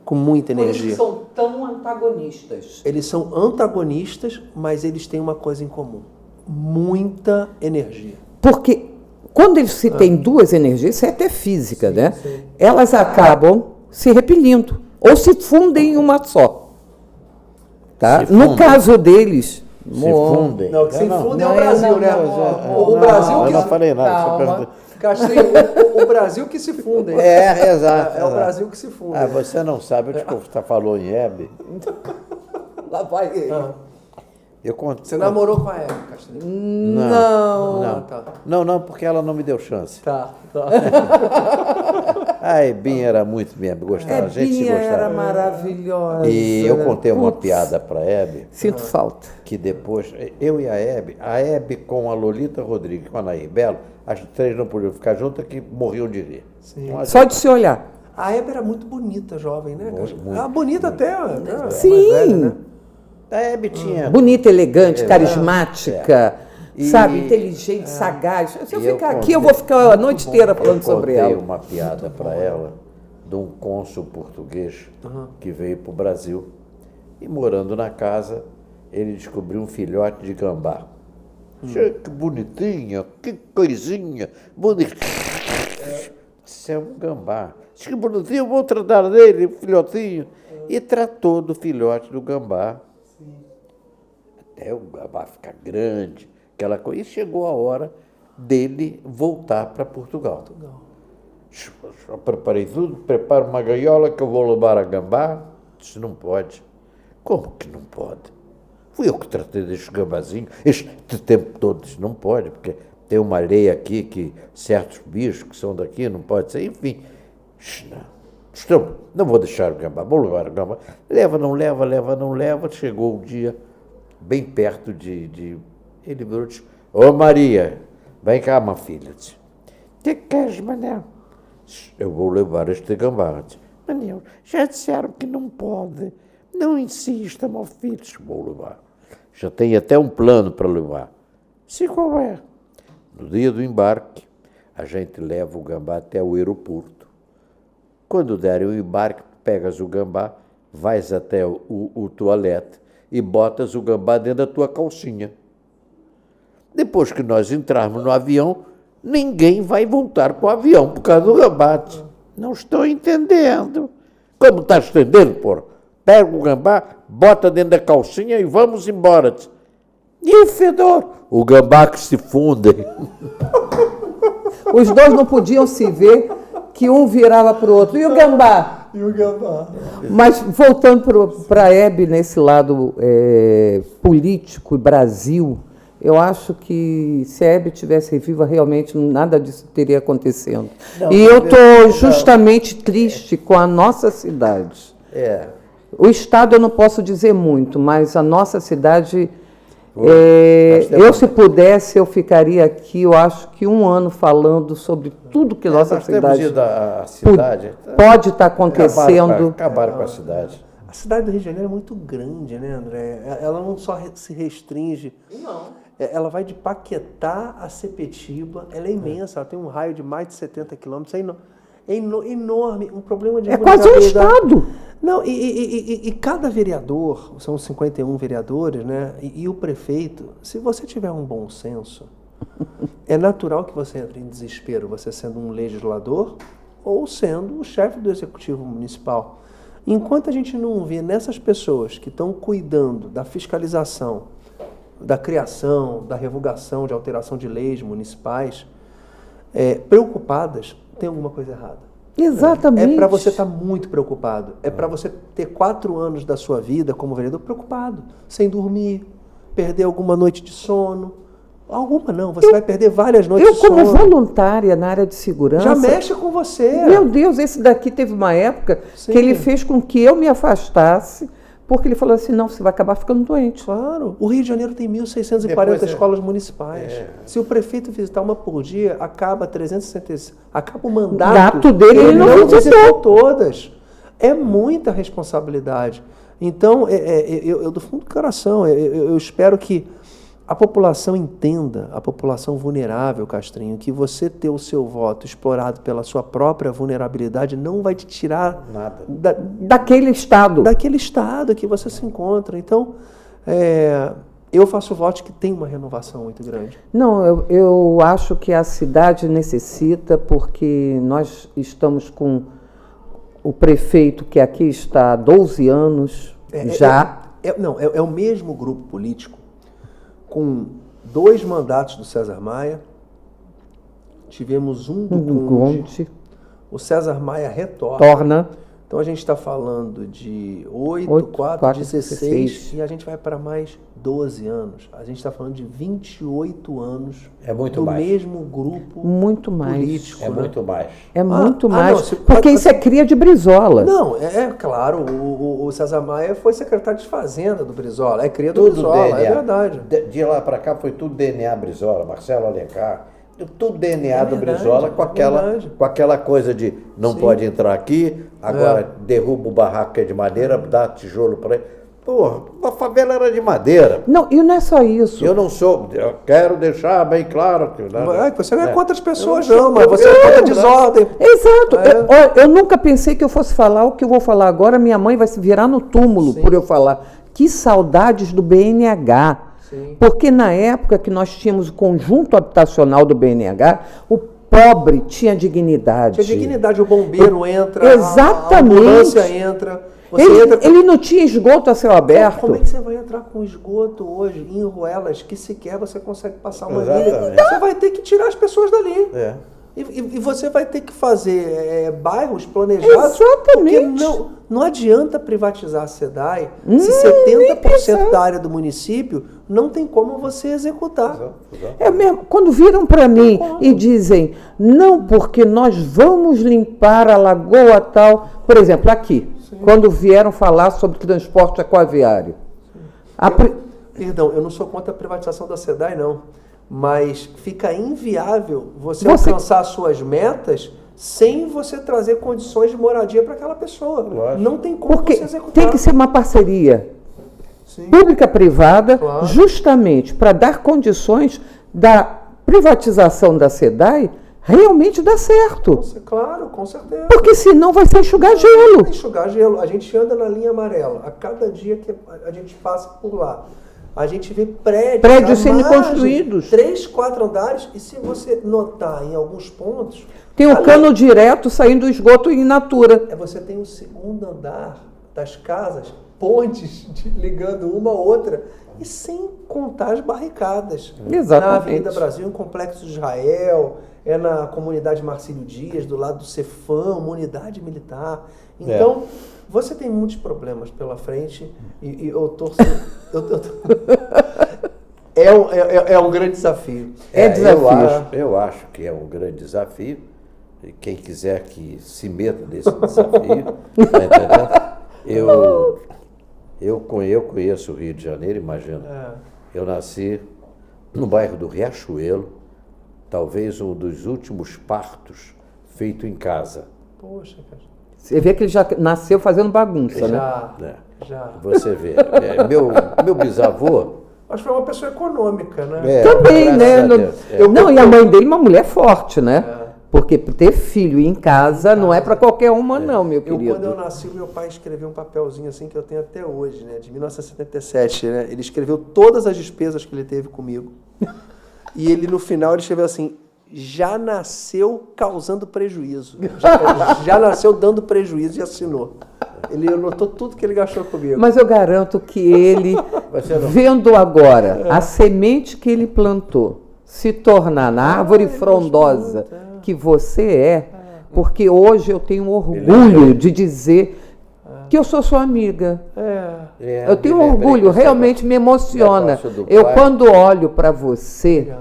Com muita energia. Eles são tão antagonistas. Eles são antagonistas, mas eles têm uma coisa em comum. Muita energia. Porque quando eles se têm duas energias, isso é até física, né? Sim. Elas acabam se repelindo. Ou se fundem em uma só. Tá? No caso deles... Se fundem. Não, o que se funde é o Brasil, né? O Brasil que... Eu não falei nada. Castrinho, o Brasil que se funde. Exato. É o Brasil que se funde. Você não sabe, você falou em Hebe. Lá vai ele. Você namorou com a Hebe, Castrinho? Não, porque ela não me deu chance. Tá. A Hebinha era muito minha, gostava. A gente se gostava. Era maravilhosa. E eu contei uma piada para a Hebe. Sinto falta. Que depois, eu e a Hebe com a Lolita Rodrigues, com a Nair Belo, as três não podiam ficar juntas, que morriam de rir. Só de se olhar. A Hebe era muito bonita, jovem, né? Muito, bonita até. Sim. Mais velha, né? A Hebe tinha... Bonita, elegante, carismática, sabe, inteligente, sagaz. Se eu ficar aqui, eu vou ficar a noite inteira falando sobre ela. Eu contei uma piada para ela de um cônsul português que veio para o Brasil e, morando na casa, ele descobriu um filhote de gambá. Que bonitinha, que coisinha, bonitinha. Isso é um gambá. Que bonitinho, vou tratar dele, filhotinho. E tratou do filhote do gambá. Até o gambá ficar grande, aquela coisa. E chegou a hora dele voltar para Portugal. Eu preparei tudo, preparo uma gaiola que eu vou levar a gambá. Disse, não pode. Como que não pode? Fui eu que tratei deste gambazinho, este tempo todo. Disse, não pode, porque tem uma lei aqui que certos bichos que são daqui não pode ser, enfim. Não vou deixar o gambá, vou levar o gambá. Leva, não leva. Chegou o dia, bem perto de... Ele virou e disse, ô Maria, vem cá, minha filha. Disse, o que queres, Manel? Eu vou levar este gambá. Disse, Manel, já disseram que não pode. Não insista, meu filho. Disse, vou levar. Já tenho até um plano para levar. Sim, qual é? No dia do embarque, a gente leva o gambá até o aeroporto. Quando derem o embarque, pegas o gambá, vais até o toalete e botas o gambá dentro da tua calcinha. Depois que nós entrarmos no avião, ninguém vai voltar com o avião por causa do gambá. Não estou entendendo. Como está entendendo, porra? Pega o gambá, bota dentro da calcinha e vamos embora. E o fedor? O gambá que se funde. Os dois não podiam se ver, que um virava para o outro. E o gambá? E o gambá? Mas voltando para a Hebe, nesse lado político e Brasil, eu acho que se a Hebe tivesse viva, realmente nada disso teria acontecendo. Não, e eu estou justamente triste com a nossa cidade. O Estado eu não posso dizer muito, mas a nossa cidade... eu, se pudesse, eu ficaria aqui, eu acho que 1 ano falando sobre tudo que nossa cidade, pode estar acontecendo. Acabaram com a cidade. A cidade do Rio de Janeiro é muito grande, né, André? Ela não só se restringe. Não. Ela vai de Paquetá a Sepetiba, ela é imensa, ela tem um raio de mais de 70 quilômetros, é enorme, um problema de... É quase um estado. Não, e cada vereador, são 51 vereadores, né? E o prefeito, se você tiver um bom senso, é natural que você entre em desespero, você sendo um legislador ou sendo o chefe do executivo municipal. Enquanto a gente não vê nessas pessoas que estão cuidando da fiscalização, da criação, da revogação, de alteração de leis municipais, preocupadas, tem alguma coisa errada. Exatamente. É para você estar muito preocupado. É para você ter 4 anos da sua vida como vereador preocupado, sem dormir, perder alguma noite de sono. Alguma não, você vai perder várias noites de sono. Eu, como voluntária na área de segurança... Já mexe com você. Meu Deus, esse daqui teve uma época que ele fez com que eu me afastasse, porque ele falou assim, não, você vai acabar ficando doente. Claro. O Rio de Janeiro tem 1.640 escolas municipais. Se o prefeito visitar uma por dia, acaba 360, acaba o mandato dele, ele não visitou todas. É muita responsabilidade. Então, eu do fundo do coração, eu espero que a população entenda, a população vulnerável, Castrinho, que você ter o seu voto explorado pela sua própria vulnerabilidade não vai te tirar nada daquele estado. Daquele estado que você se encontra. Então, eu faço voto que tem uma renovação muito grande. Não, eu acho que a cidade necessita, porque nós estamos com o prefeito que aqui está há 12 anos já. É o mesmo grupo político, com 2 mandatos do César Maia, tivemos um do Conde, o César Maia retorna. Então a gente está falando de 8, 4, 16 e a gente vai para mais 12 anos. A gente está falando de 28 anos do mesmo grupo político. É muito mais. É muito mais. Porque isso é cria de Brizola. Não, claro, o César Maia foi secretário de Fazenda do Brizola, é cria do Brizola, DNA. É verdade. De lá para cá foi tudo DNA Brizola, Marcelo Alencar. Tudo DNA do Brizola com aquela coisa de não pode entrar aqui, agora derruba o barraco que é de madeira, dá tijolo para ele. Porra, a favela era de madeira. Não, e não é só isso. Eu quero deixar bem claro que... Você não é contra as pessoas, mas você é contra a desordem. Exato. Eu nunca pensei que eu fosse falar o que eu vou falar agora, minha mãe vai se virar no túmulo por eu falar. Que saudades do BNH. Sim. Porque na época que nós tínhamos o conjunto habitacional do BNH, o pobre tinha dignidade. Tinha dignidade, o bombeiro entra, exatamente. A ambulância entra. Ele não tinha esgoto a céu aberto. Como é que você vai entrar com esgoto hoje em ruelas que sequer você consegue passar uma milha? Você vai ter que tirar as pessoas dali. E você vai ter que fazer bairros planejados. Exatamente. Porque não adianta privatizar a SEDAI se 70% da área do município não tem como você executar. É mesmo. Quando viram para mim e dizem, não, porque nós vamos limpar a lagoa tal. Por exemplo, aqui, quando vieram falar sobre transporte aquaviário. Perdão, eu não sou contra a privatização da SEDAI, não. Mas fica inviável você alcançar suas metas sem você trazer condições de moradia para aquela pessoa. Lógico. Não tem como você executar. Tem que ser uma parceria pública-privada, justamente para dar condições da privatização da SEDAI realmente dá certo. Claro, com certeza. Porque senão vai ser enxugar gelo. Enxugar gelo. A gente anda na linha amarela. A cada dia que a gente passa por lá, a gente vê prédios sendo construídos. 3, 4 andares. E se você notar em alguns pontos... Tem um cano direto saindo do esgoto in natura. Você tem o segundo andar das casas, pontes ligando uma a outra, e sem contar as barricadas. Exatamente. Na Avenida Brasil, no Complexo de Israel, na comunidade Marcílio Dias, do lado do Cefam, uma unidade militar. Então, você tem muitos problemas pela frente e eu torço... É um grande desafio. Eu acho que é um grande desafio. E quem quiser que se meta nesse desafio, tá entendendo? Eu conheço o Rio de Janeiro, imagina. Eu nasci no bairro do Riachuelo, talvez um dos últimos partos feito em casa. Poxa, cara. Você vê que ele já nasceu fazendo bagunça, Já. Você vê. Meu bisavô... Acho que foi uma pessoa econômica, né? Também, né? E a mãe dele uma mulher forte, né? Porque ter filho em casa não é para qualquer uma, não, meu querido. Quando eu nasci, meu pai escreveu um papelzinho assim que eu tenho até hoje, né? De 1977, né? Ele escreveu todas as despesas que ele teve comigo. E ele, no final, ele escreveu assim: já nasceu causando prejuízo. Já nasceu dando prejuízo, e assinou. Ele anotou tudo que ele gastou comigo. Mas eu garanto que ele, vendo agora a semente que ele plantou se tornar na árvore frondosa que você é, porque hoje eu tenho orgulho de dizer que eu sou sua amiga. Eu tenho orgulho, realmente me emociona. Eu, quando olho para você,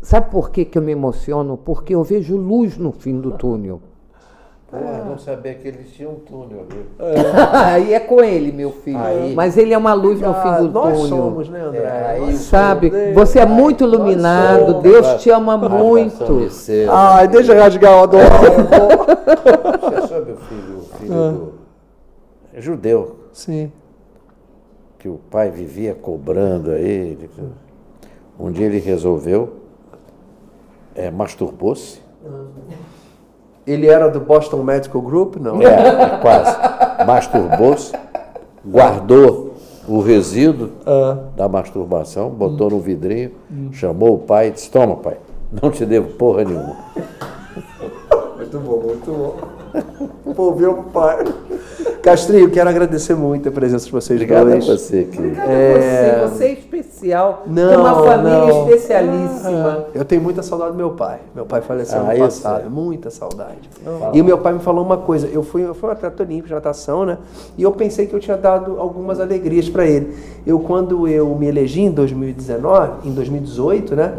sabe por que eu me emociono? Porque eu vejo luz no fim do túnel. Não sabia que eles tinham um túnel ali. Aí é com ele, meu filho. Mas ele é uma luz no fim do túnel. Nós somos, né, André? Sabe, você é muito iluminado, Deus te ama muito. Deixa eu rasgar o adoro. Você sabe o filho do judeu. Sim. Que o pai vivia cobrando a ele. Um dia ele resolveu, masturbou-se. Ele era do Boston Medical Group, não? Quase. Masturbou-se, guardou o resíduo da masturbação, botou no vidrinho, chamou o pai e disse: toma, pai, não te devo porra nenhuma. Muito bom, muito bom. Pô, meu pai. Castrinho, quero agradecer muito a presença de vocês dois. Obrigado a você, querido. Obrigada a você é especial, uma família especialíssima. Eu tenho muita saudade do meu pai. Meu pai faleceu ano passado, muita saudade. E o meu pai me falou uma coisa, eu fui um atleta olímpico de natação, né? E eu pensei que eu tinha dado algumas alegrias para ele. Quando eu me elegi em 2018, né?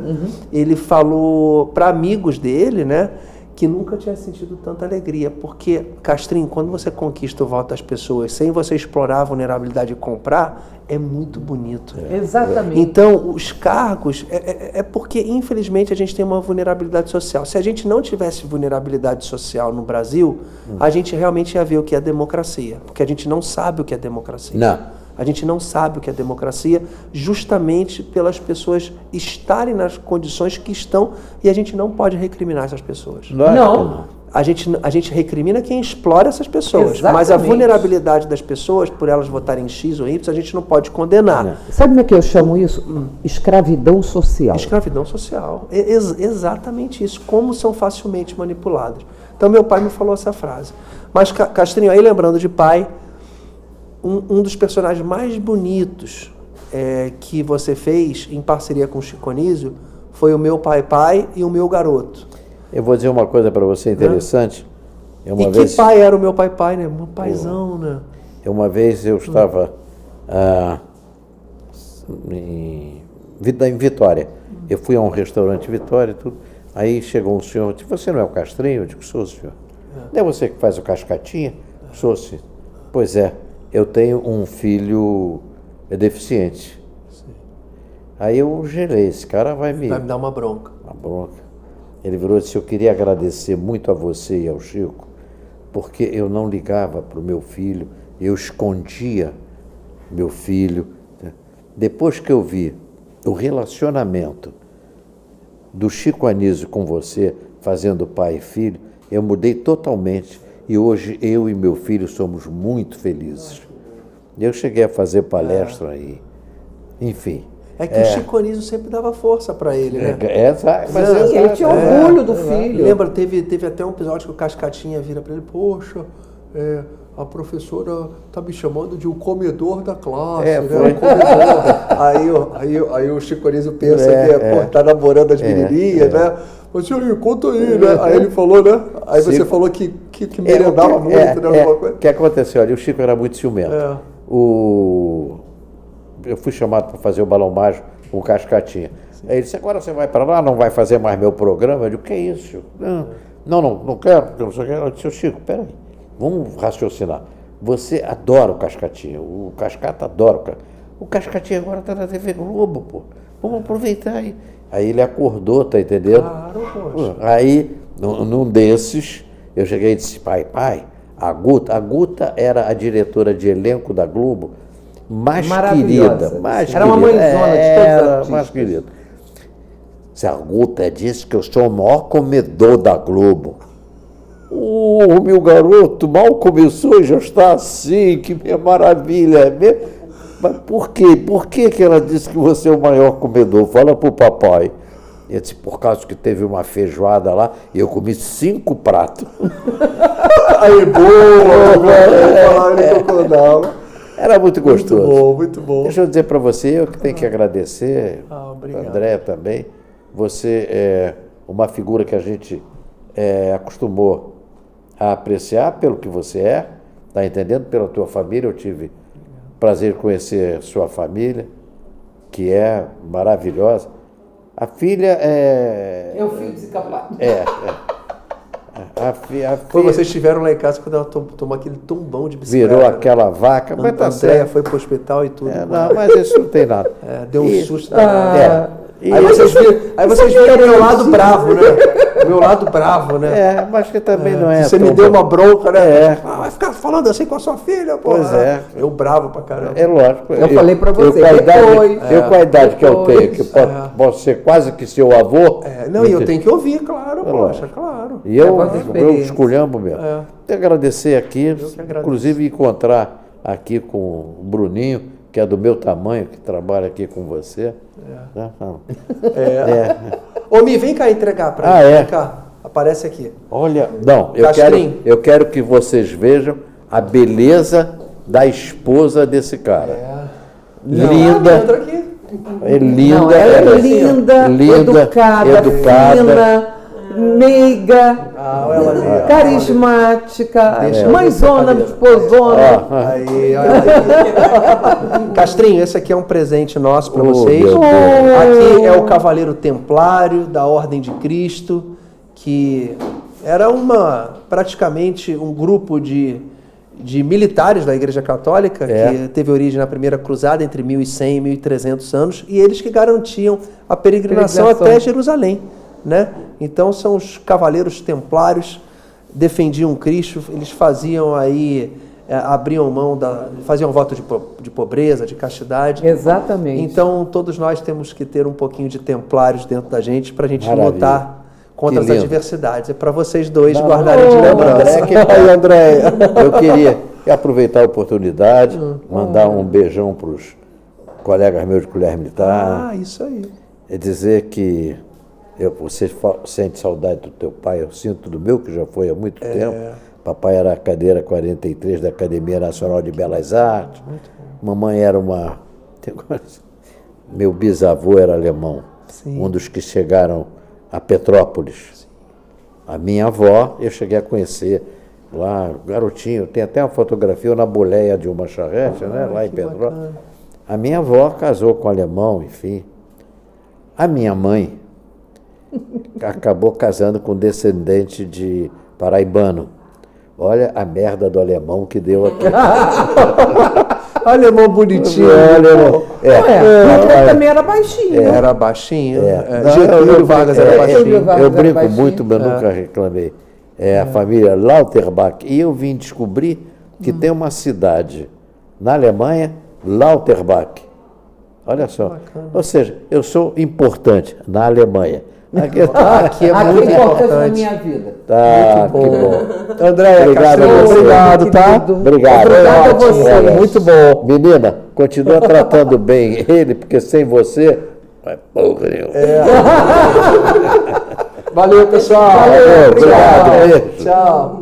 Ele falou para amigos dele, né? Que nunca tinha sentido tanta alegria, porque, Castrinho, quando você conquista o voto das pessoas sem você explorar a vulnerabilidade e comprar, é muito bonito. Exatamente. Então, os cargos, é porque, infelizmente, a gente tem uma vulnerabilidade social. Se a gente não tivesse vulnerabilidade social no Brasil, a gente realmente ia ver o que é democracia, porque a gente não sabe o que é democracia. Não. A gente não sabe o que é democracia justamente pelas pessoas estarem nas condições que estão, e a gente não pode recriminar essas pessoas. Não. A gente recrimina quem explora essas pessoas. Exatamente. Mas a vulnerabilidade das pessoas, por elas votarem X ou Y, a gente não pode condenar. Sabe como é que eu chamo isso? Escravidão social. Escravidão social. Exatamente isso. Como são facilmente manipuladas. Então, meu pai me falou essa frase. Mas, Castrinho, aí lembrando de pai, um dos personagens mais bonitos que você fez em parceria com o Chico Anísio foi o Meu Pai e o Meu Garoto. Eu vou dizer uma coisa para você interessante. Que pai era o Meu Pai, né? Um paizão, né? Uma vez eu estava em Vitória. Eu fui a um restaurante em Vitória e tudo. Aí chegou um senhor e disse: você não é o Castrinho? Eu digo: sou, senhor. Não é você que faz o Cascatinha? Sou, sim. Pois é. Eu tenho um filho deficiente. Sim. Aí eu gelei, esse cara vai me dar uma bronca. Uma bronca. Ele virou e disse: eu queria agradecer muito a você e ao Chico, porque eu não ligava para o meu filho, eu escondia meu filho. Depois que eu vi o relacionamento do Chico Anísio com você, fazendo pai e filho, eu mudei totalmente. E hoje eu e meu filho somos muito felizes. Eu cheguei a fazer palestra aí, enfim. É que o Chico Anísio sempre dava força para ele, né? Sim, ele tinha orgulho do filho. Lembra, teve até um episódio que o Cascatinha vira para ele, poxa, a professora tá me chamando de o comedor da classe, né? Foi. O comedor. aí o Chico Anísio pensa que tá namorando as menininhas, né? Mas aí, conta aí, né? Aí ele falou, né? Aí você falou que merendava muito, né? O que aconteceu ali? O Chico era muito ciumento. Eu fui chamado para fazer o Balão Mágico com o Cascatinha. Aí ele disse, agora você vai para lá, não vai fazer mais meu programa? Eu digo, que é isso, Chico? Não quero, porque não sei o que. Eu disse, Chico, peraí, vamos raciocinar. Você adora o Cascatinha, o Cascata adora o Cascatinha agora está na TV Globo, pô. Vamos aproveitar aí. Aí ele acordou, tá entendendo? Claro, poxa. Aí, num desses, eu cheguei e disse, pai, a Guta era a diretora de elenco da Globo, mais querida. Era uma mãezona de todos os artistas. Mais querida. Se a Guta disse que eu sou o maior comedor da Globo. Meu garoto, mal começou e já está assim, que maravilha. Mas por quê? Por que ela disse que você é o maior comedor? Fala pro papai. Ele disse, por causa que teve uma feijoada lá e eu comi 5 pratos. Aí, boa! Era muito gostoso. Muito bom. Deixa eu dizer para você, eu que tenho que agradecer, obrigado. André também. Você é uma figura que a gente acostumou a apreciar pelo que você é, tá entendendo? Pela tua família, eu tive prazer de conhecer sua família, que é maravilhosa. A filha é... É o filho desencapado. A filha... Vocês estiveram lá em casa quando ela tomou aquele tombão de bicicleta. Virou aquela vaca, mas tá certo. Foi pro hospital e tudo. Não, mas isso não tem nada. Deu um susto. Aí vocês viram o meu lado bravo, né? O meu lado bravo, né? Mas que também não é. Você me deu uma bronca, né? Vai ficar falando assim com a sua filha, pô. Pois é. Eu bravo pra caramba. É lógico. Eu falei pra você, eu com a idade que eu tenho, que posso ser quase que seu avô. E eu tenho que ouvir, claro, poxa, claro. E eu esculhambo mesmo. Quero agradecer aqui, inclusive encontrar aqui com o Bruninho, que é do meu tamanho, que trabalha aqui com você. Mi, vem cá entregar para mim. Vem cá, aparece aqui. Olha, não, eu quero que vocês vejam a beleza da esposa desse cara. Linda. É linda. Não, ela é linda, educada, fina, meiga, carismática, mãezona, esposona. Aí. Castrinho, esse aqui é um presente nosso para vocês. Meu Deus. Aqui é o Cavaleiro Templário da Ordem de Cristo, que era praticamente um grupo de militares da Igreja Católica, que teve origem na Primeira Cruzada entre 1100 e 1300 anos, e eles que garantiam a peregrinação até Jerusalém, né? Então são os Cavaleiros Templários, defendiam Cristo, eles faziam aí, abriam mão faziam voto de pobreza, de castidade. Exatamente. Então todos nós temos que ter um pouquinho de templários dentro da gente para a gente lutar contra as adversidades. É para vocês dois guardarem de lembrança. André, eu queria aproveitar a oportunidade, mandar um beijão para os colegas meus de colher militar. Isso aí. É dizer que você sente saudade do teu pai, eu sinto do meu, que já foi há muito tempo. Papai era a cadeira 43 da Academia Nacional de Belas Artes. Mamãe era meu bisavô era alemão, um dos que chegaram a Petrópolis. A minha avó, eu cheguei a conhecer lá, garotinho, tem até uma fotografia na boleia de uma charrete, né, lá em Petrópolis. Bacana. A minha avó casou com um alemão, enfim. A minha mãe acabou casando com um descendente de paraibano. Olha a merda do alemão que deu aqui. Alemão bonitinho. Mas também era baixinho. Era baixinho. Getúlio Vargas era baixinho. Eu brinco muito, mas nunca reclamei. A família Lauterbach. E eu vim descobrir que tem uma cidade na Alemanha, Lauterbach. Olha só. Bacana. Ou seja, eu sou importante na Alemanha, Aqui Aqui é muito importante na importante. minha vida. tá, que bom. André, Obrigado a você. obrigado, tá? Obrigado. Obrigado a você. Muito bom. Menina, continua tratando bem ele, porque sem você não é porra nenhuma. Valeu, pessoal. Valeu, obrigado. Tchau.